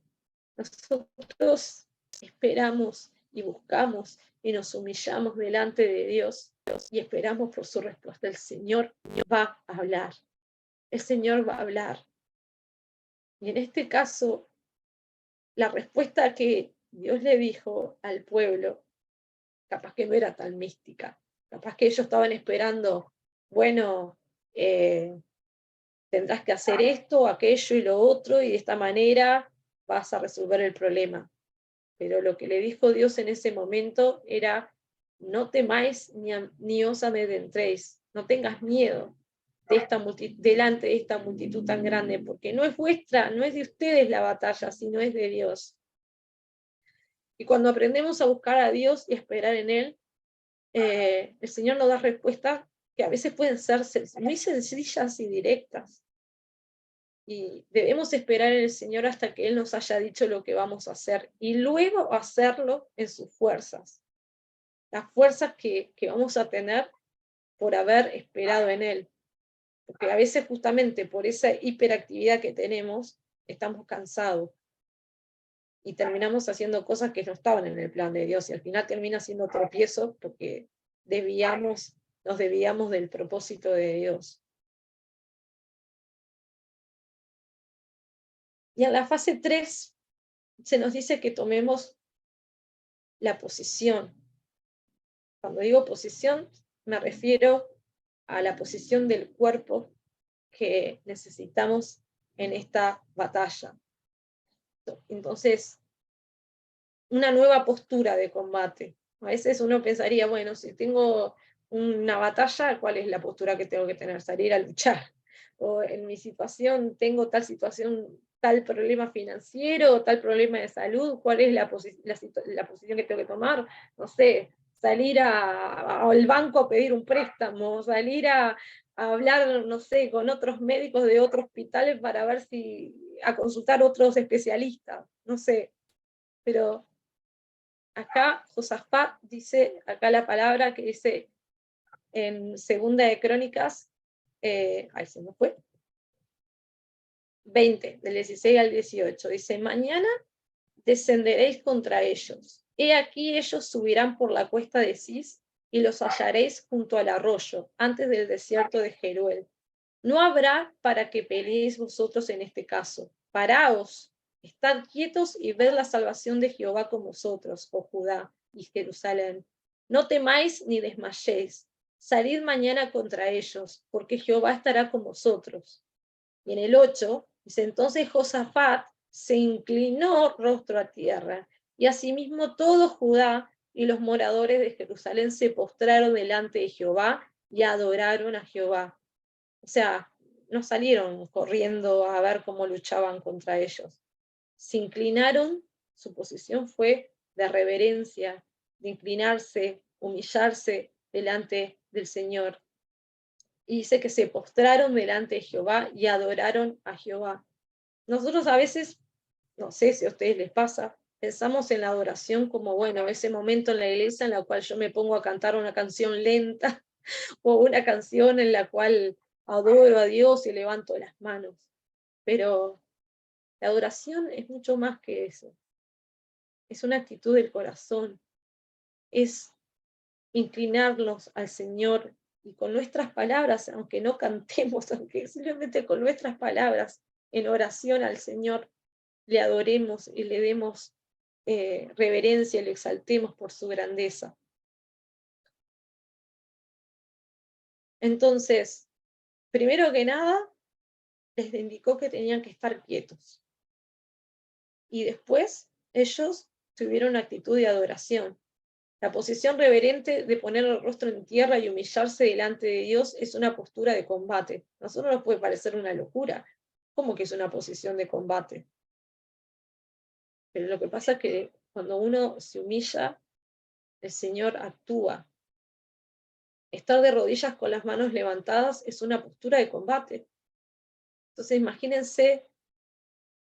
nosotros esperamos y buscamos y nos humillamos delante de Dios y esperamos por su respuesta, el Señor va a hablar. El Señor va a hablar. Y en este caso, la respuesta que Dios le dijo al pueblo, capaz que no era tan mística, capaz que ellos estaban esperando, bueno, tendrás que hacer esto, aquello y lo otro, y de esta manera vas a resolver el problema. Pero lo que le dijo Dios en ese momento era, no temáis ni os amedrentéis, no tengas miedo delante de esta multitud tan grande, porque no es vuestra, no es de ustedes la batalla, sino es de Dios. Y cuando aprendemos a buscar a Dios y a esperar en Él, el Señor nos da respuestas que a veces pueden ser muy sencillas y directas. Y debemos esperar en el Señor hasta que Él nos haya dicho lo que vamos a hacer y luego hacerlo en sus fuerzas. Las fuerzas que vamos a tener por haber esperado en Él. Porque a veces justamente por esa hiperactividad que tenemos, estamos cansados. Y terminamos haciendo cosas que no estaban en el plan de Dios y al final termina siendo tropiezo porque nos desviamos del propósito de Dios. Y en la fase 3 se nos dice que tomemos la posición. Cuando digo posición, me refiero a la posición del cuerpo que necesitamos en esta batalla. Entonces, una nueva postura de combate, A veces uno pensaría, bueno, si tengo una batalla, ¿cuál es la postura que tengo que tener? Salir a luchar. O en mi situación, tengo tal situación, tal problema financiero, tal problema de salud, ¿cuál es la posición que tengo que tomar? No sé, salir al banco a pedir un préstamo, salir a hablar, no sé, con otros médicos de otros hospitales para ver si, a consultar otros especialistas, no sé. Pero acá Josafat dice, acá la palabra que dice en Segunda de Crónicas, ahí se me fue, 20, del 16 al 18, dice, mañana descenderéis contra ellos. He aquí ellos subirán por la cuesta de Cis y los hallaréis junto al arroyo, antes del desierto de Jeruel. No habrá para que peleéis vosotros en este caso. Paraos, estad quietos y ved la salvación de Jehová con vosotros, oh Judá y Jerusalén. No temáis ni desmayéis. Salid mañana contra ellos, porque Jehová estará con vosotros. Y en el 8, dice, entonces Josafat se inclinó rostro a tierra, y asimismo todo Judá y los moradores de Jerusalén se postraron delante de Jehová y adoraron a Jehová. O sea, no salieron corriendo a ver cómo luchaban contra ellos. Se inclinaron, su posición fue de reverencia, de inclinarse, humillarse delante del Señor. Y dice que se postraron delante de Jehová y adoraron a Jehová. Nosotros a veces, no sé si a ustedes les pasa, pensamos en la adoración como, bueno, ese momento en la iglesia en la cual yo me pongo a cantar una canción lenta o una canción en la cual adoro a Dios y levanto las manos. Pero la adoración es mucho más que eso. Es una actitud del corazón. Es inclinarnos al Señor y con nuestras palabras, aunque no cantemos, aunque simplemente con nuestras palabras en oración al Señor, le adoremos y le demos reverencia y le exaltemos por su grandeza. Entonces, primero que nada, les indicó que tenían que estar quietos. Y después ellos tuvieron una actitud de adoración. La posición reverente de poner el rostro en tierra y humillarse delante de Dios es una postura de combate. A nosotros nos puede parecer una locura. ¿Cómo que es una posición de combate? Pero lo que pasa es que cuando uno se humilla, el Señor actúa. Estar de rodillas con las manos levantadas es una postura de combate. Entonces imagínense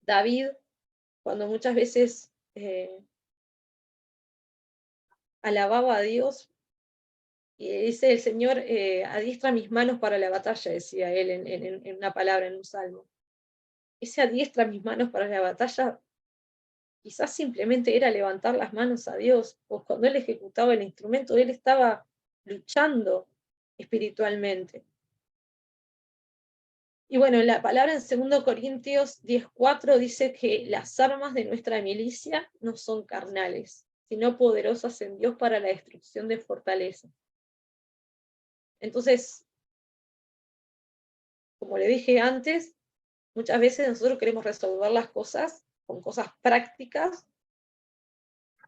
David cuando muchas veces alababa a Dios y dice el Señor, adiestra mis manos para la batalla, decía él en una palabra, en un salmo. Ese adiestra mis manos para la batalla quizás simplemente era levantar las manos a Dios, pues cuando él ejecutaba el instrumento, él estaba luchando espiritualmente. Y bueno, la palabra en 2 Corintios 10:4 dice que las armas de nuestra milicia no son carnales, sino poderosas en Dios para la destrucción de fortalezas. Entonces, como le dije antes, muchas veces nosotros queremos resolver las cosas con cosas prácticas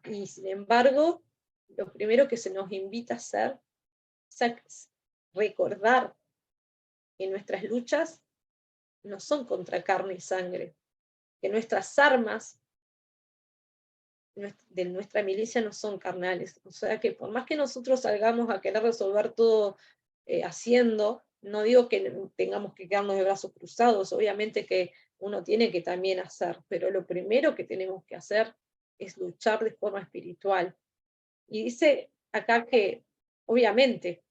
y sin embargo, lo primero que se nos invita a hacer es recordar que nuestras luchas no son contra carne y sangre, que nuestras armas de nuestra milicia no son carnales. O sea que por más que nosotros salgamos a querer resolver todo haciendo, no digo que tengamos que quedarnos de brazos cruzados, obviamente que uno tiene que también hacer, pero lo primero que tenemos que hacer es luchar de forma espiritual. Y dice acá que, obviamente,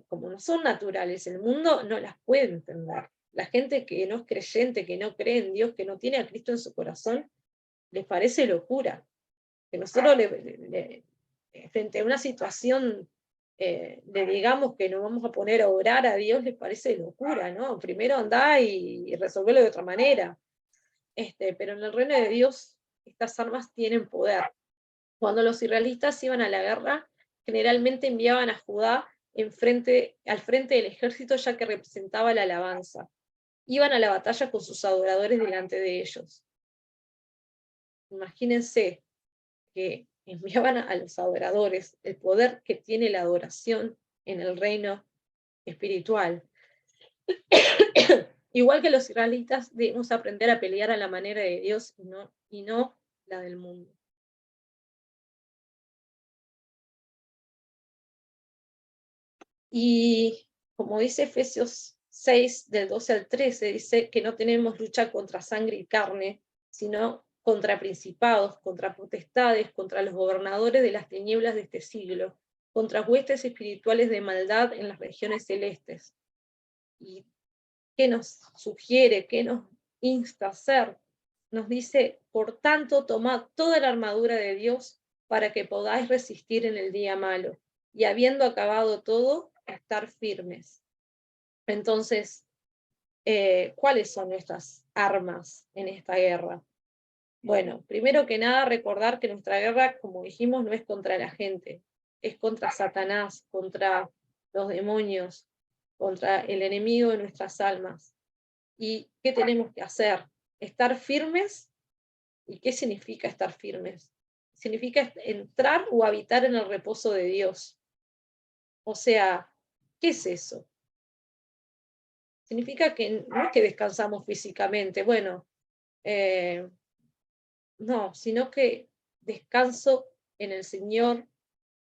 como no son naturales, el mundo no las puede entender. La gente que no es creyente, que no cree en Dios, que no tiene a Cristo en su corazón, les parece locura. Que nosotros frente a una situación le digamos que nos vamos a poner a orar a Dios, les parece locura, ¿no? Primero andá y resolverlo de otra manera. Pero en el reino de Dios estas armas tienen poder. Cuando los israelitas iban a la guerra, generalmente enviaban a Judá al frente del ejército, ya que representaba la alabanza. Iban a la batalla con sus adoradores delante de ellos. Imagínense que enviaban a los adoradores, el poder que tiene la adoración en el reino espiritual. Igual que los israelitas, debemos aprender a pelear a la manera de Dios y no la del mundo. Y como dice Efesios 6, del 12 al 13, dice que no tenemos lucha contra sangre y carne, sino contra principados, contra potestades, contra los gobernadores de las tinieblas de este siglo, contra huestes espirituales de maldad en las regiones celestes. ¿Y qué nos sugiere, qué nos insta a hacer? Nos dice, por tanto, tomad toda la armadura de Dios para que podáis resistir en el día malo, y habiendo acabado todo, estar firmes. Entonces, ¿cuáles son nuestras armas en esta guerra? Bueno, primero que nada, recordar que nuestra guerra, como dijimos, no es contra la gente, es contra Satanás, contra los demonios, contra el enemigo de nuestras almas. ¿Y qué tenemos que hacer? Estar firmes. ¿Y qué significa estar firmes? Significa entrar o habitar en el reposo de Dios. O sea, ¿qué es eso? Significa que no es que descansamos físicamente, bueno, no, sino que descanso en el Señor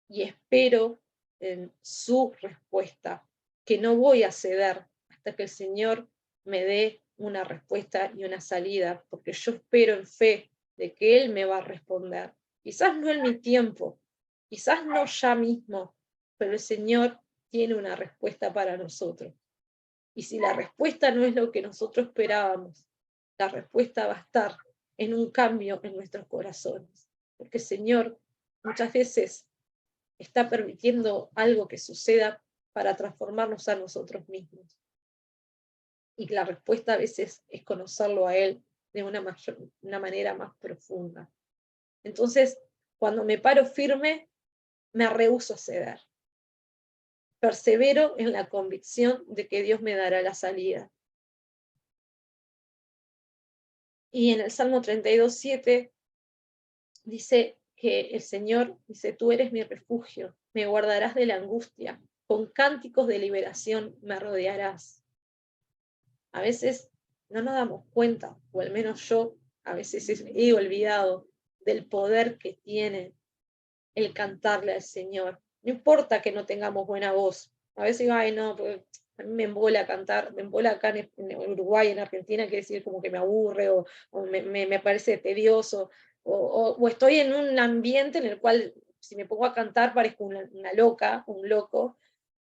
y espero en su respuesta, que no voy a ceder hasta que el Señor me dé una respuesta y una salida, porque yo espero en fe de que Él me va a responder. Quizás no en mi tiempo, quizás no ya mismo, pero el Señor tiene una respuesta para nosotros. Y si la respuesta no es lo que nosotros esperábamos, la respuesta va a estar en un cambio en nuestros corazones. Porque el Señor muchas veces está permitiendo algo que suceda para transformarnos a nosotros mismos. Y la respuesta a veces es conocerlo a Él de una manera más profunda. Entonces, cuando me paro firme, me rehúso a ceder. Persevero en la convicción de que Dios me dará la salida. Y en el Salmo 32:7 dice que el Señor dice, tú eres mi refugio, me guardarás de la angustia, con cánticos de liberación me rodearás. A veces no nos damos cuenta, o al menos yo a veces he olvidado del poder que tiene el cantarle al Señor. No importa que no tengamos buena voz. A veces digo, ay no, porque a mí me embola cantar, me embola acá en Uruguay, en Argentina, quiere decir como que me aburre o me parece tedioso, o estoy en un ambiente en el cual si me pongo a cantar parezco una loca, un loco,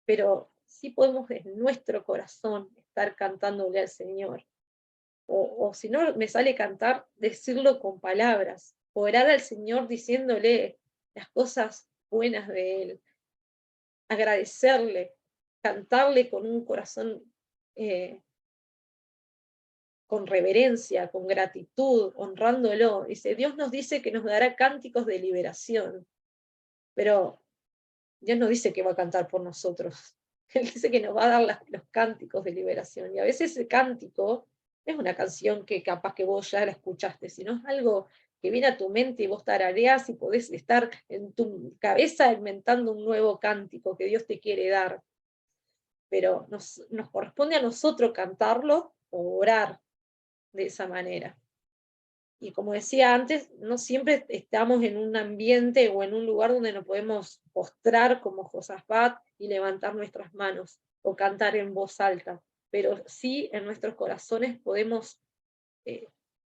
pero sí podemos en nuestro corazón estar cantándole al Señor. O si no me sale cantar, decirlo con palabras, orar al Señor diciéndole las cosas buenas de Él, agradecerle, cantarle con un corazón con reverencia, con gratitud, honrándolo. Dice, Dios nos dice que nos dará cánticos de liberación, pero Dios no dice que va a cantar por nosotros. Él dice que nos va a dar los cánticos de liberación. Y a veces ese cántico no es una canción que capaz que vos ya la escuchaste, sino es algo que viene a tu mente y vos tarareás y podés estar en tu cabeza inventando un nuevo cántico que Dios te quiere dar. Pero nos corresponde a nosotros cantarlo o orar de esa manera. Y como decía antes, no siempre estamos en un ambiente o en un lugar donde nos podemos postrar como Josafat y levantar nuestras manos o cantar en voz alta, pero sí en nuestros corazones podemos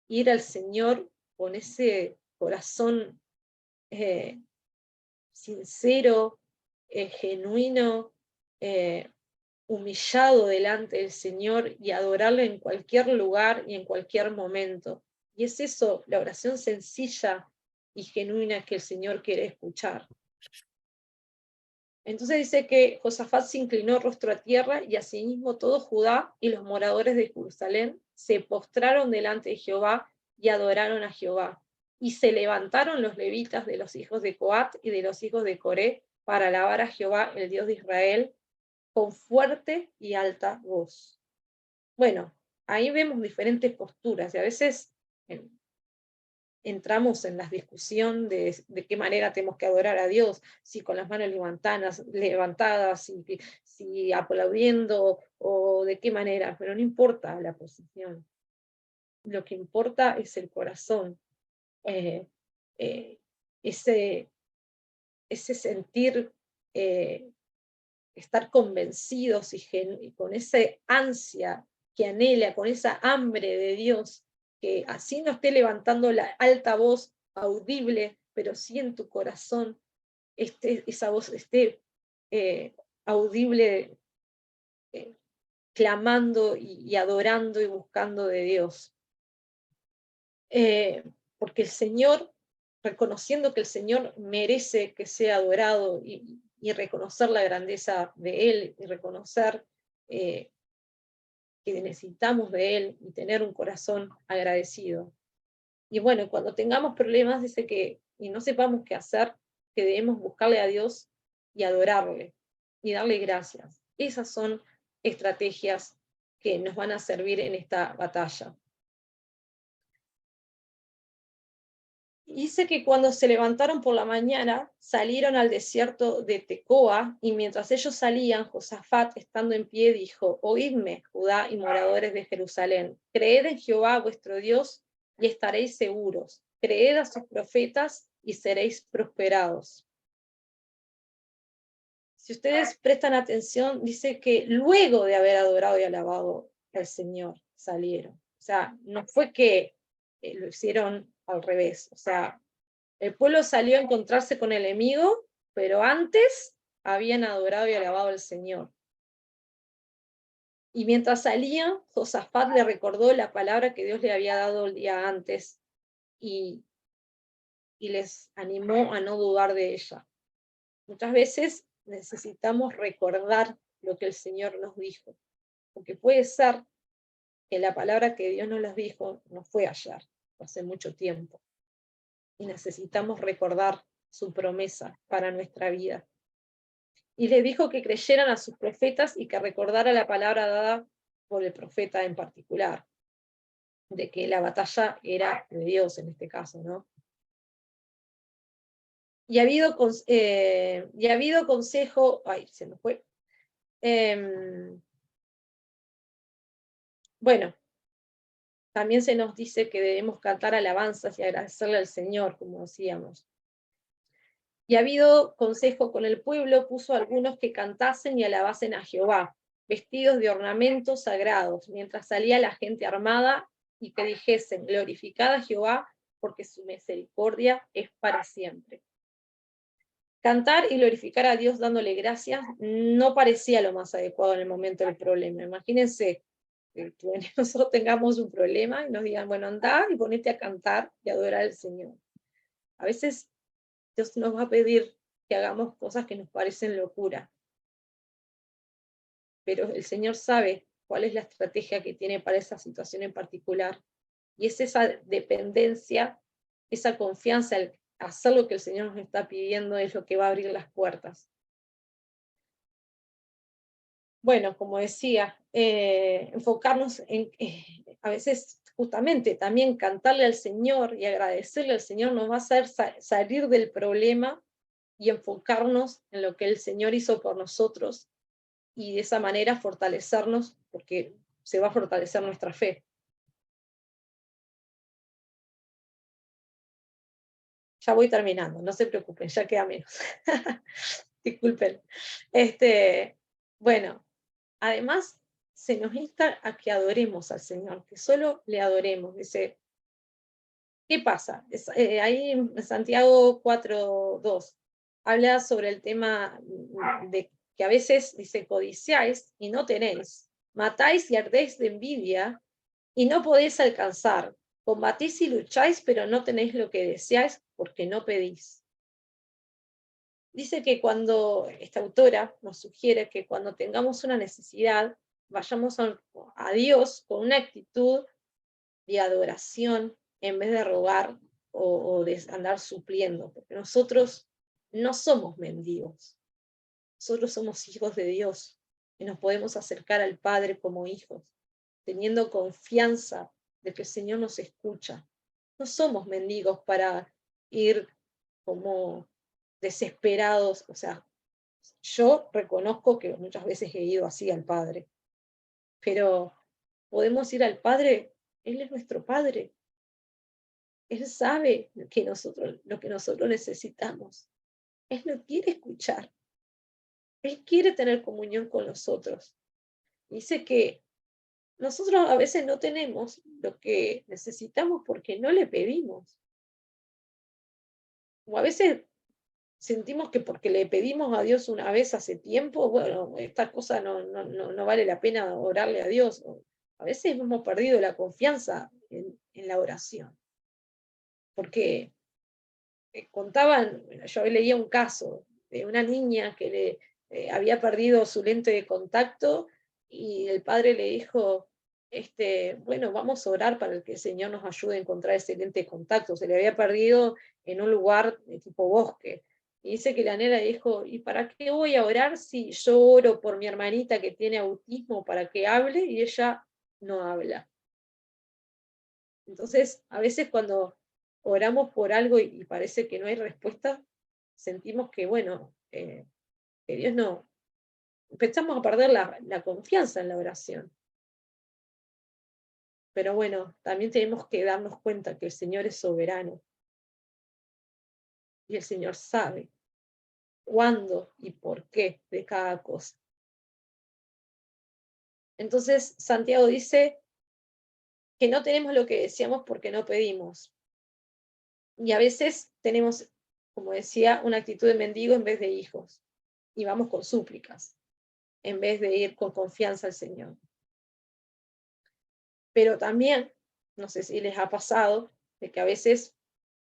ir al Señor con ese corazón sincero, genuino, humillado delante del Señor y adorarle en cualquier lugar y en cualquier momento. Y es eso, la oración sencilla y genuina que el Señor quiere escuchar. Entonces dice que Josafat se inclinó rostro a tierra y asimismo todo Judá y los moradores de Jerusalén se postraron delante de Jehová y adoraron a Jehová. Y se levantaron los levitas de los hijos de Coat y de los hijos de Coré para alabar a Jehová, el Dios de Israel, con fuerte y alta voz. Bueno, ahí vemos diferentes posturas y a veces entramos en la discusión de qué manera tenemos que adorar a Dios, si con las manos levantadas, si aplaudiendo, o de qué manera, pero no importa la posición. Lo que importa es el corazón, eh, eh, ese sentir, estar convencidos y con esa ansia que anhela, con esa hambre de Dios, que así no esté levantando la alta voz audible, pero sí en tu corazón esa voz esté audible, clamando y adorando y buscando de Dios. Porque el Señor, reconociendo que el Señor merece que sea adorado y reconocer la grandeza de Él y reconocer que necesitamos de Él y tener un corazón agradecido. Y bueno, cuando tengamos problemas, dice que y no sepamos qué hacer, que debemos buscarle a Dios y adorarle y darle gracias. Esas son estrategias que nos van a servir en esta batalla. Dice que cuando se levantaron por la mañana, salieron al desierto de Tecoa, y mientras ellos salían, Josafat, estando en pie, dijo: Oídme, Judá y moradores de Jerusalén, creed en Jehová vuestro Dios, y estaréis seguros. Creed a sus profetas, y seréis prosperados. Si ustedes prestan atención, dice que luego de haber adorado y alabado al Señor, salieron. O sea, no fue que lo hicieron al revés. O sea, el pueblo salió a encontrarse con el enemigo, pero antes habían adorado y alabado al Señor. Y mientras salían, Josafat le recordó la palabra que Dios le había dado el día antes y les animó a no dudar de ella. Muchas veces necesitamos recordar lo que el Señor nos dijo, porque puede ser que la palabra que Dios nos dijo no fue ayer, fue hace mucho tiempo. Y necesitamos recordar su promesa para nuestra vida. Y les dijo que creyeran a sus profetas y que recordara la palabra dada por el profeta en particular, de que la batalla era de Dios en este caso, ¿no? Y ha habido consejo, ay, se me fue. Bueno, también se nos dice que debemos cantar alabanzas y agradecerle al Señor, como decíamos. Y ha habido consejo con el pueblo, puso a algunos que cantasen y alabasen a Jehová, vestidos de ornamentos sagrados, mientras salía la gente armada, y que dijesen: glorificad a Jehová, porque su misericordia es para siempre. Cantar y glorificar a Dios dándole gracias no parecía lo más adecuado en el momento del problema. Imagínense que nosotros tengamos un problema y nos digan: bueno, andá y ponete a cantar y adorar al Señor. A veces Dios nos va a pedir que hagamos cosas que nos parecen locura, pero el Señor sabe cuál es la estrategia que tiene para esa situación en particular, y es esa dependencia, esa confianza, el hacer lo que el Señor nos está pidiendo es lo que va a abrir las puertas. Bueno, como decía, enfocarnos en, a veces justamente también cantarle al Señor y agradecerle al Señor nos va a hacer salir del problema y enfocarnos en lo que el Señor hizo por nosotros, y de esa manera fortalecernos, porque se va a fortalecer nuestra fe. Ya voy terminando, no se preocupen, ya queda menos. Disculpen. Bueno, además se nos insta a que adoremos al Señor, que solo le adoremos. Dice, ¿qué pasa? Ahí en Santiago 4:2 habla sobre el tema de que a veces dice: codiciáis y no tenéis, matáis y ardéis de envidia y no podéis alcanzar, combatís y lucháis, pero no tenéis lo que deseáis porque no pedís. Dice que esta autora nos sugiere que cuando tengamos una necesidad, vayamos a Dios con una actitud de adoración en vez de rogar o de andar supliendo, porque nosotros no somos mendigos, nosotros somos hijos de Dios y nos podemos acercar al Padre como hijos, teniendo confianza de que el Señor nos escucha no somos mendigos para ir como desesperados. O sea, yo reconozco que muchas veces he ido así al Padre, pero podemos ir al Padre, Él es nuestro Padre. Él sabe lo que nosotros necesitamos. Él no quiere escuchar. Él quiere tener comunión con nosotros. Dice que nosotros a veces no tenemos lo que necesitamos porque no le pedimos. O a veces sentimos que porque le pedimos a Dios una vez hace tiempo, bueno, esta cosa no vale la pena orarle a Dios. A veces hemos perdido la confianza en la oración. Porque contaban, yo leía un caso de una niña que había perdido su lente de contacto y el padre le dijo, bueno, vamos a orar para que el Señor nos ayude a encontrar ese lente de contacto. Se le había perdido en un lugar de tipo bosque. Y dice que la nena dijo, ¿y para qué voy a orar si yo oro por mi hermanita que tiene autismo para que hable y ella no habla? Entonces, a veces cuando oramos por algo y parece que no hay respuesta, sentimos que, bueno, que Dios no, empezamos a perder la confianza en la oración. Pero bueno, también tenemos que darnos cuenta que el Señor es soberano y el Señor sabe cuándo y por qué de cada cosa. Entonces, Santiago dice que no tenemos lo que deseamos porque no pedimos. Y a veces tenemos, como decía, una actitud de mendigo en vez de hijos. Y vamos con súplicas, en vez de ir con confianza al Señor. Pero también, no sé si les ha pasado, de que a veces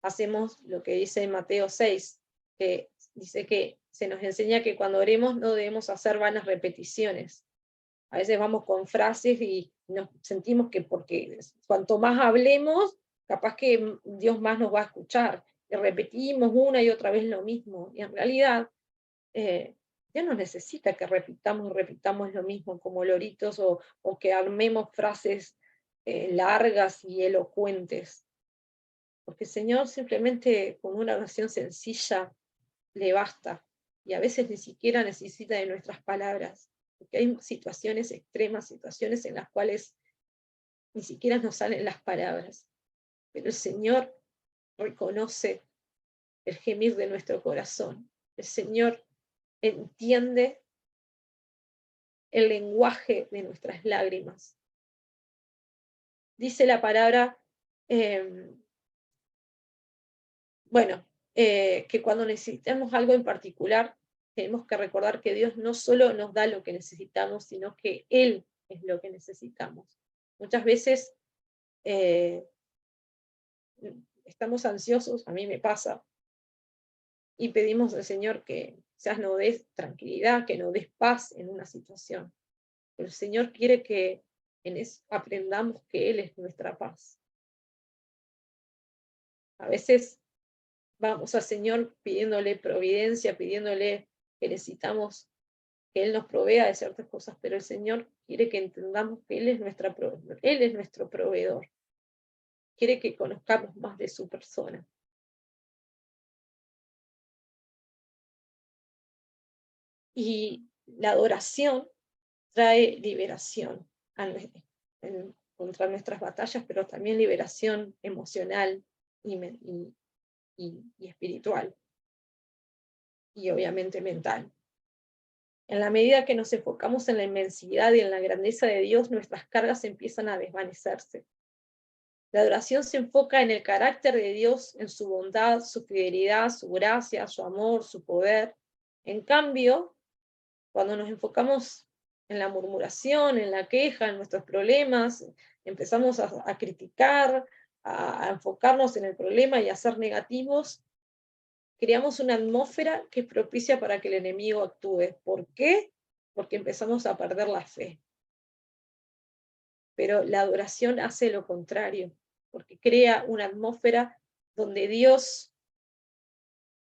hacemos lo que dice en Mateo 6, que dice que se nos enseña que cuando oremos no debemos hacer vanas repeticiones. A veces vamos con frases y nos sentimos que porque cuanto más hablemos, capaz que Dios más nos va a escuchar. Y repetimos una y otra vez lo mismo. Y en realidad, Dios no necesita que repitamos lo mismo como loritos o que armemos frases largas y elocuentes. Porque el Señor simplemente con una oración sencilla le basta. Y a veces ni siquiera necesita de nuestras palabras. Porque hay situaciones extremas, situaciones en las cuales ni siquiera nos salen las palabras. Pero el Señor reconoce el gemir de nuestro corazón. El Señor entiende el lenguaje de nuestras lágrimas. Dice la palabra, que cuando necesitamos algo en particular, tenemos que recordar que Dios no solo nos da lo que necesitamos, sino que Él es lo que necesitamos. Muchas veces estamos ansiosos, a mí me pasa, y pedimos al Señor que quizás nos des tranquilidad, que nos des paz en una situación. Pero el Señor quiere que en eso aprendamos que Él es nuestra paz. A veces vamos al Señor pidiéndole providencia, pidiéndole que necesitamos que Él nos provea de ciertas cosas, pero el Señor quiere que entendamos que Él es nuestro proveedor. Quiere que conozcamos más de su persona. Y la adoración trae liberación contra nuestras batallas, pero también liberación emocional y espiritual, y obviamente mental. En la medida que nos enfocamos en la inmensidad y en la grandeza de Dios, nuestras cargas empiezan a desvanecerse. La adoración se enfoca en el carácter de Dios, en su bondad, su fidelidad, su gracia, su amor, su poder. En cambio, cuando nos enfocamos en la murmuración, en la queja, en nuestros problemas, empezamos a criticar, a enfocarnos en el problema y a ser negativos, creamos una atmósfera que es propicia para que el enemigo actúe. ¿Por qué? Porque empezamos a perder la fe. Pero la adoración hace lo contrario, porque crea una atmósfera donde Dios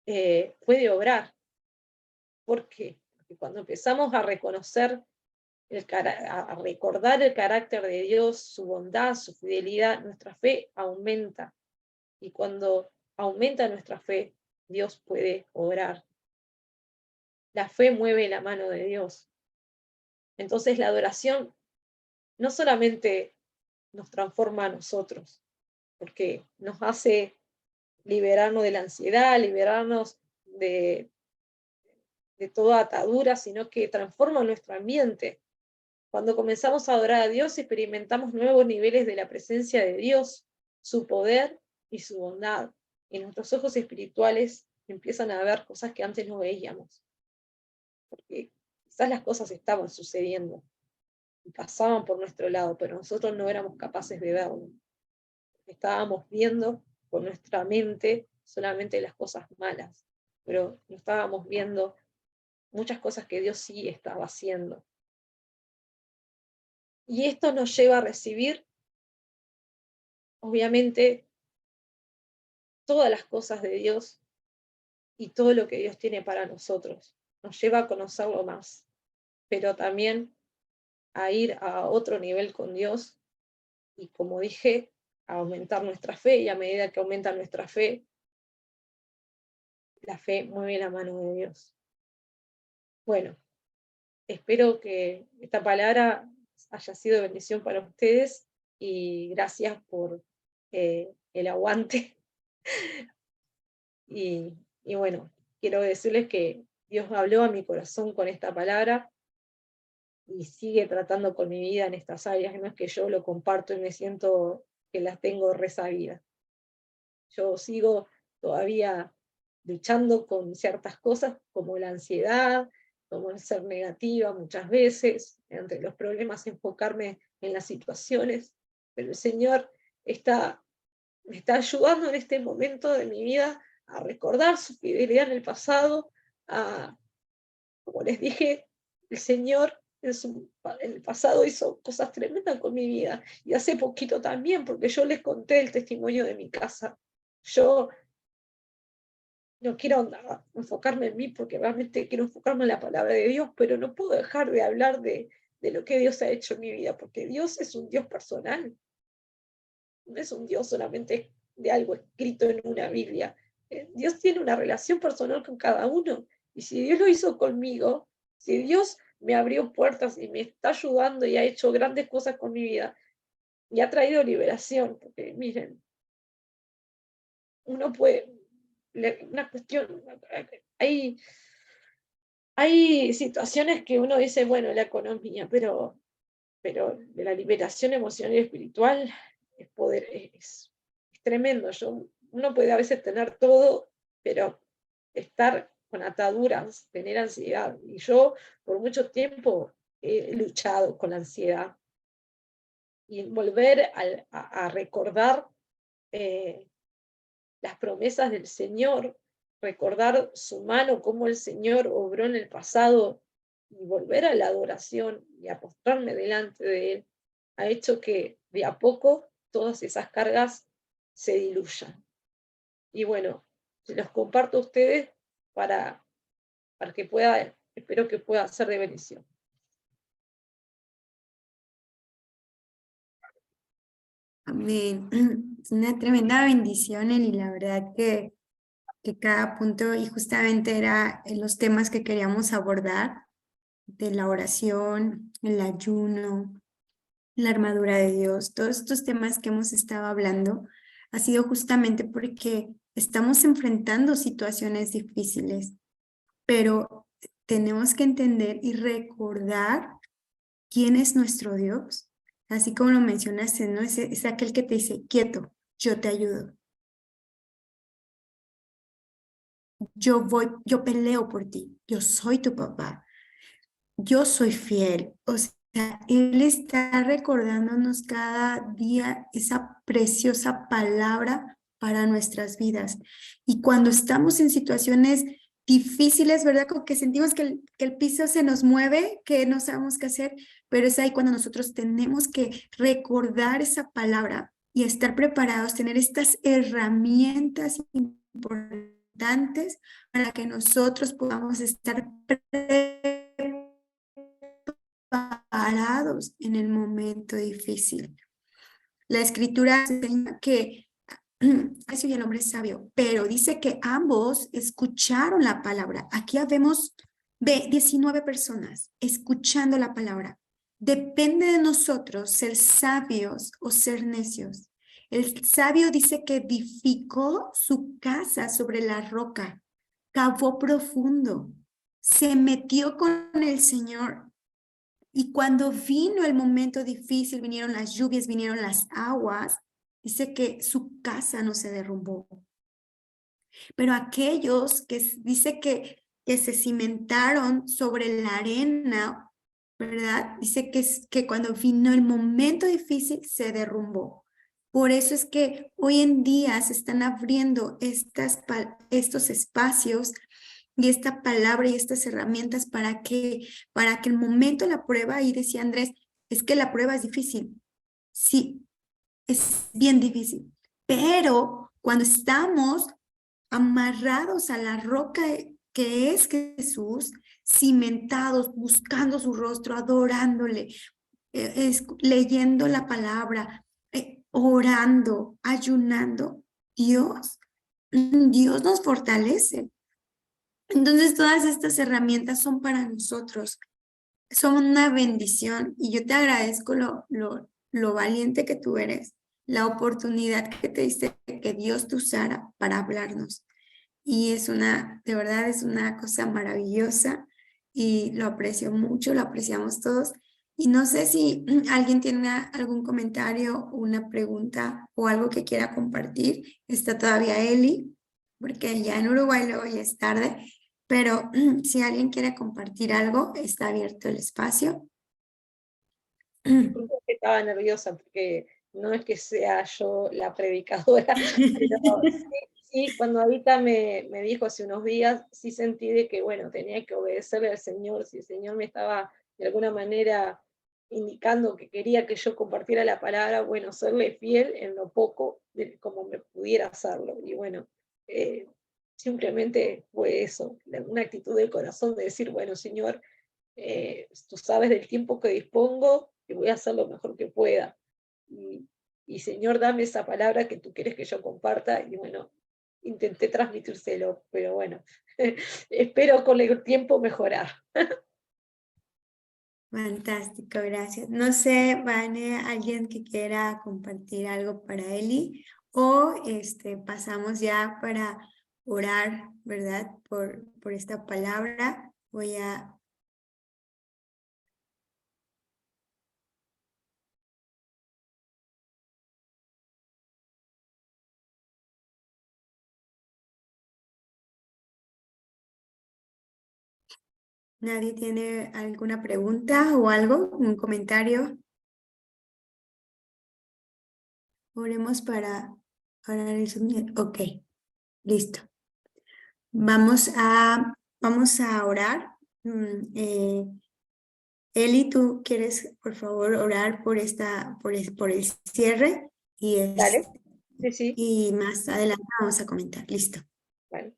puede obrar. ¿Por qué? Porque cuando empezamos a reconocer, a recordar el carácter de Dios, su bondad, su fidelidad, nuestra fe aumenta. Y cuando aumenta nuestra fe, Dios puede obrar. La fe mueve la mano de Dios. Entonces la adoración no solamente nos transforma a nosotros, porque nos hace liberarnos de la ansiedad, liberarnos de toda atadura, sino que transforma nuestro ambiente. Cuando comenzamos a adorar a Dios, experimentamos nuevos niveles de la presencia de Dios, su poder y su bondad. Y nuestros ojos espirituales empiezan a ver cosas que antes no veíamos. Porque quizás las cosas estaban sucediendo y pasaban por nuestro lado, pero nosotros no éramos capaces de verlo. Estábamos viendo con nuestra mente solamente las cosas malas, pero no estábamos viendo muchas cosas que Dios sí estaba haciendo. Y esto nos lleva a recibir, obviamente, todas las cosas de Dios y todo lo que Dios tiene para nosotros. Nos lleva a conocerlo más, pero también a ir a otro nivel con Dios y, como dije, a aumentar nuestra fe, y a medida que aumenta nuestra fe, la fe mueve la mano de Dios. Bueno, espero que esta palabra haya sido de bendición para ustedes y gracias por el aguante. Y bueno, quiero decirles que Dios habló a mi corazón con esta palabra y sigue tratando con mi vida en estas áreas. No es que yo lo comparto y me siento que las tengo resabidas. Yo sigo todavía luchando con ciertas cosas como la ansiedad, como el ser negativa muchas veces, entre los problemas enfocarme en las situaciones, pero el Señor me está ayudando en este momento de mi vida a recordar su fidelidad en el pasado, como les dije, el Señor en el pasado hizo cosas tremendas con mi vida, y hace poquito también, porque yo les conté el testimonio de mi casa. Yo no quiero enfocarme en mí, porque realmente quiero enfocarme en la palabra de Dios, pero no puedo dejar de hablar de lo que Dios ha hecho en mi vida, porque Dios es un Dios personal, no es un Dios solamente de algo escrito en una Biblia. Dios tiene una relación personal con cada uno, y si Dios lo hizo conmigo, si Dios me abrió puertas y me está ayudando y ha hecho grandes cosas con mi vida, y ha traído liberación, porque miren, uno puede, una cuestión, hay situaciones que uno dice, bueno, la economía, pero de la liberación emocional y espiritual es poder, es tremendo. Uno puede a veces tener todo, pero estar con ataduras, tener ansiedad. Y yo por mucho tiempo he luchado con la ansiedad. Y volver a recordar las promesas del Señor, recordar su mano, cómo el Señor obró en el pasado, y volver a la adoración y a postrarme delante de Él, ha hecho que de a poco todas esas cargas se diluyan. Y bueno, se los comparto a ustedes para que espero que pueda ser de bendición. Amén. Es una tremenda bendición, Eli, la verdad que cada punto, y justamente era en los temas que queríamos abordar, de la oración, el ayuno, la armadura de Dios, todos estos temas que hemos estado hablando, ha sido justamente porque estamos enfrentando situaciones difíciles, pero tenemos que entender y recordar quién es nuestro Dios. Así como lo mencionaste, ¿no? Es aquel que te dice, quieto, yo te ayudo. Yo peleo por ti, yo soy tu papá, yo soy fiel. O sea, Él está recordándonos cada día esa preciosa palabra para nuestras vidas. Y cuando estamos en situaciones difíciles, ¿verdad? Como que sentimos que el piso se nos mueve, que no sabemos qué hacer, pero es ahí cuando nosotros tenemos que recordar esa palabra y estar preparados, tener estas herramientas importantes para que nosotros podamos estar preparados en el momento difícil. La escritura enseña que eso y el hombre sabio, pero dice que ambos escucharon la palabra. Aquí vemos 19 personas escuchando la palabra. Depende de nosotros ser sabios o ser necios. El sabio dice que edificó su casa sobre la roca, cavó profundo, se metió con el Señor. Y cuando vino el momento difícil, vinieron las lluvias, vinieron las aguas, dice que su casa no se derrumbó. Pero aquellos que dice que se cimentaron sobre la arena, ¿verdad? Dice que cuando vino el momento difícil se derrumbó. Por eso es que hoy en día se están abriendo estos espacios y esta palabra y estas herramientas para que el momento de la prueba, y decía Andrés, es que la prueba es difícil. Sí, es bien difícil. Pero cuando estamos amarrados a la roca que es Jesús, cimentados, buscando su rostro, adorándole, leyendo la palabra, orando, ayunando, Dios nos fortalece. Entonces todas estas herramientas son para nosotros, son una bendición y yo te agradezco lo valiente que tú eres, la oportunidad que te diste que Dios te usara para hablarnos. Y de verdad es una cosa maravillosa y lo aprecio mucho, lo apreciamos todos. Y no sé si alguien tiene algún comentario, una pregunta o algo que quiera compartir. Está todavía Eli, porque ya en Uruguay luego ya es tarde, pero si alguien quiere compartir algo, está abierto el espacio. Disculpa que estaba nerviosa porque no es que sea yo la predicadora, pero sí, cuando Abita me dijo hace unos días, sí sentí de que, bueno, tenía que obedecerle al Señor, si el Señor me estaba de alguna manera indicando que quería que yo compartiera la palabra, bueno, serle fiel en lo poco, como me pudiera hacerlo. Y bueno, simplemente fue eso, una actitud del corazón de decir, bueno, Señor, tú sabes del tiempo que dispongo y voy a hacer lo mejor que pueda. Y Señor, dame esa palabra que tú quieres que yo comparta. Y bueno, intenté transmitírselo, pero bueno, espero con el tiempo mejorar. Fantástico, gracias. No sé, Vane, alguien que quiera compartir algo para Eli o pasamos ya para orar, ¿verdad? Por esta palabra. Voy a... ¿Nadie tiene alguna pregunta o algo? ¿Un comentario? Oremos para el sonido. Ok, listo. Vamos a orar. Eli, ¿tú quieres, por favor, orar por por el cierre? Dale, sí, Y más adelante vamos a comentar. Listo. vale.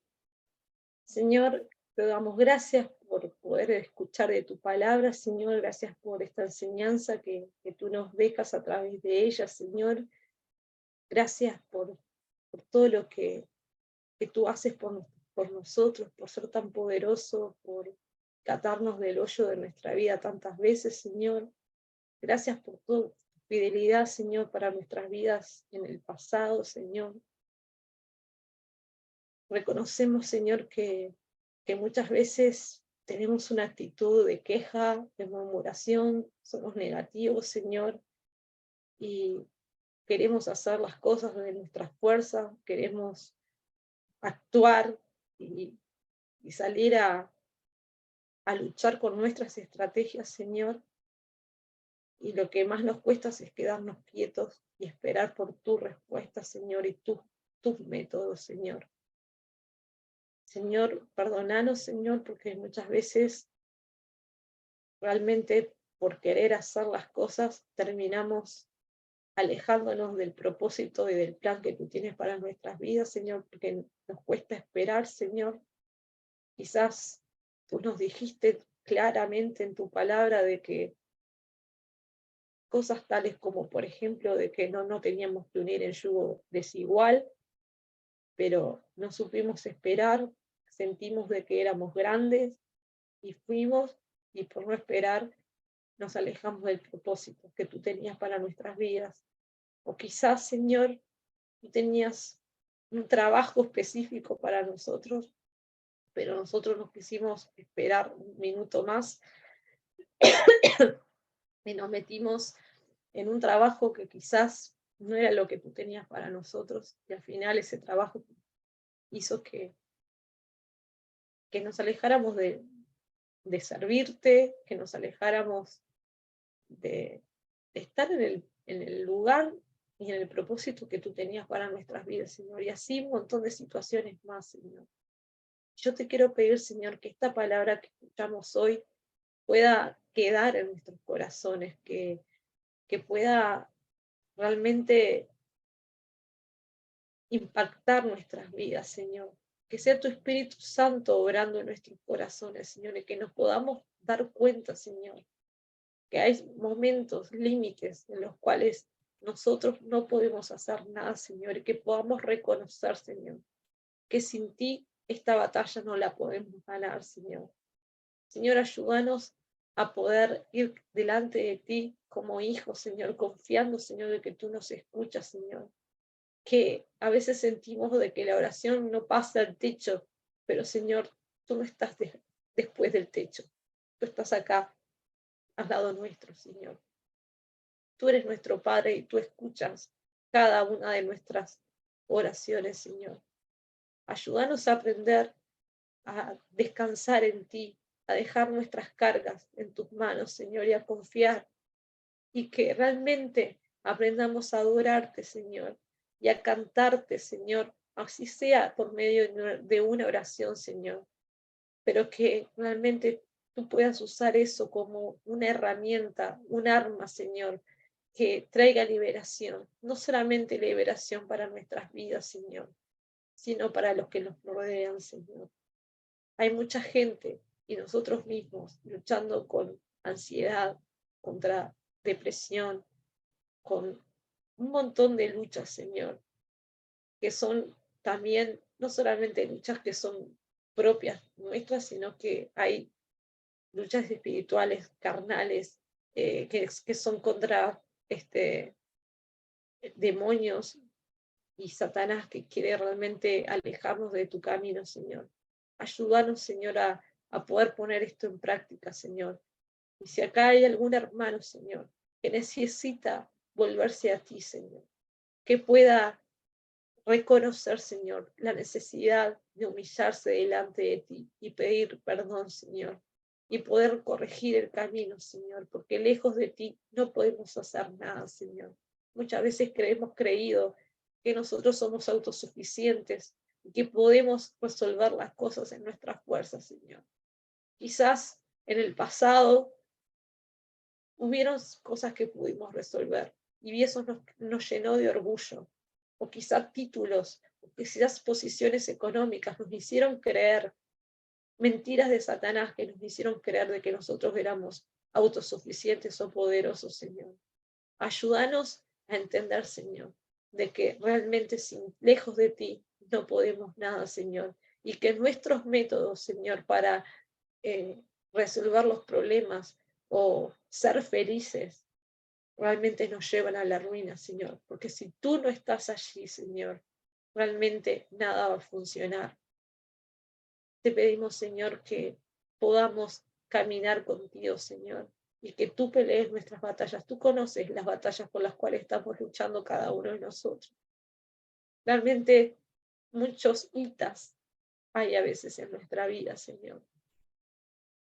Señor, te damos gracias por poder escuchar de tu palabra, Señor, gracias por esta enseñanza que tú nos dejas a través de ella, Señor. Gracias por todo lo que tú haces por nosotros, por ser tan poderoso, por catarnos del hoyo de nuestra vida tantas veces, Señor. Gracias por tu fidelidad, Señor, para nuestras vidas en el pasado, Señor. Reconocemos, Señor, que muchas veces tenemos una actitud de queja, de murmuración, somos negativos, Señor, y queremos hacer las cosas de nuestra fuerza, queremos actuar y salir a luchar con nuestras estrategias, Señor, y lo que más nos cuesta es quedarnos quietos y esperar por tu respuesta, Señor, y tus métodos, Señor. Señor, perdónanos, Señor, porque muchas veces realmente por querer hacer las cosas terminamos alejándonos del propósito y del plan que tú tienes para nuestras vidas, Señor, porque nos cuesta esperar, Señor. Quizás tú nos dijiste claramente en tu palabra de que cosas tales como, por ejemplo, de que no teníamos que unir en yugo desigual, pero no supimos esperar, sentimos de que éramos grandes y fuimos, y por no esperar nos alejamos del propósito que tú tenías para nuestras vidas. O quizás, Señor, tú tenías un trabajo específico para nosotros, pero nosotros nos quisimos esperar un minuto más y nos metimos en un trabajo que quizás no era lo que tú tenías para nosotros, y al final ese trabajo hizo que nos alejáramos de servirte, que nos alejáramos de estar en el lugar y en el propósito que tú tenías para nuestras vidas, Señor. Y así un montón de situaciones más, Señor. Yo te quiero pedir, Señor, que esta palabra que escuchamos hoy pueda quedar en nuestros corazones, que pueda realmente impactar nuestras vidas, Señor. Que sea tu Espíritu Santo obrando en nuestros corazones, Señor, y que nos podamos dar cuenta, Señor, que hay momentos, límites en los cuales nosotros no podemos hacer nada, Señor, y que podamos reconocer, Señor, que sin ti esta batalla no la podemos ganar, Señor. Señor, ayúdanos a poder ir delante de ti como hijos, Señor, confiando, Señor, de que tú nos escuchas, Señor. Que a veces sentimos de que la oración no pasa al techo, pero Señor, tú no estás después del techo, tú estás acá, al lado nuestro, Señor. Tú eres nuestro Padre y tú escuchas cada una de nuestras oraciones, Señor. Ayúdanos a aprender a descansar en ti, a dejar nuestras cargas en tus manos, Señor, y a confiar, y que realmente aprendamos a adorarte, Señor, y a cantarte, Señor, así sea por medio de una oración, Señor, pero que realmente tú puedas usar eso como una herramienta, un arma, Señor, que traiga liberación, no solamente liberación para nuestras vidas, Señor, sino para los que nos rodean, Señor. Hay mucha gente y nosotros mismos luchando con ansiedad, contra depresión, con un montón de luchas, Señor, que son también no solamente luchas que son propias nuestras, sino que hay luchas espirituales, carnales, que son contra demonios y Satanás que quiere realmente alejarnos de tu camino, Señor. Ayúdanos, Señor, a poder poner esto en práctica, Señor. Y si acá hay algún hermano, Señor, que necesita volverse a ti, Señor, que pueda reconocer, Señor, la necesidad de humillarse delante de ti y pedir perdón, Señor, y poder corregir el camino, Señor, porque lejos de ti no podemos hacer nada, Señor. Muchas veces hemos creído que nosotros somos autosuficientes y que podemos resolver las cosas en nuestras fuerzas, Señor. Quizás en el pasado hubieron cosas que pudimos resolver y eso nos llenó de orgullo, o quizás títulos, o quizás posiciones económicas nos hicieron creer mentiras de Satanás que nos hicieron creer de que nosotros éramos autosuficientes o poderosos, Señor. Ayúdanos a entender, Señor, de que realmente lejos de ti no podemos nada, Señor, y que nuestros métodos, Señor, para resolver los problemas o ser felices realmente nos llevan a la ruina, Señor, porque si tú no estás allí, Señor, realmente nada va a funcionar. Te pedimos, Señor, que podamos caminar contigo, Señor, y que tú pelees nuestras batallas. Tú conoces las batallas por las cuales estamos luchando cada uno de nosotros. Realmente muchos hitas hay a veces en nuestra vida, Señor,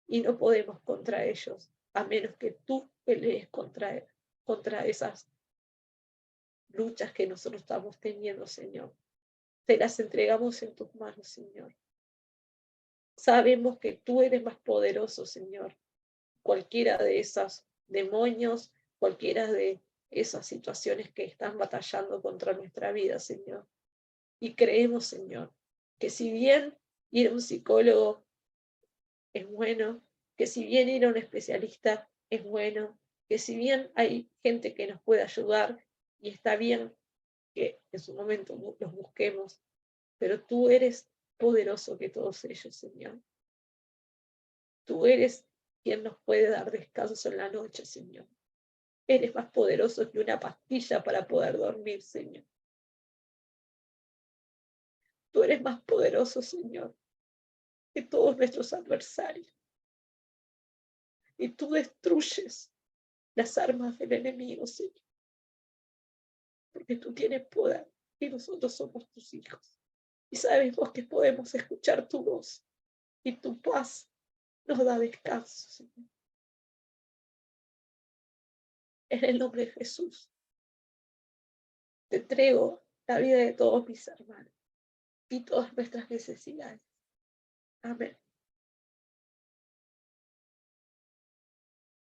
y no podemos contra ellos, a menos que tú pelees contra esas luchas que nosotros estamos teniendo, Señor. Te las entregamos en tus manos, Señor. Sabemos que tú eres más poderoso, Señor. Cualquiera de esos demonios, cualquiera de esas situaciones que están batallando contra nuestra vida, Señor. Y creemos, Señor, que si bien ir a un psicólogo es bueno, que si bien ir a un especialista es bueno, que si bien hay gente que nos puede ayudar, y está bien que en su momento los busquemos, pero tú eres poderoso que todos ellos, Señor. Tú eres quien nos puede dar descanso en la noche, Señor. Eres más poderoso que una pastilla para poder dormir, Señor. Tú eres más poderoso, Señor, que todos nuestros adversarios. Y tú destruyes las armas del enemigo, Señor. Porque tú tienes poder y nosotros somos tus hijos. Y sabemos que podemos escuchar tu voz y tu paz nos da descanso, Señor. En el nombre de Jesús, te entrego la vida de todos mis hermanos y todas nuestras necesidades. Amén.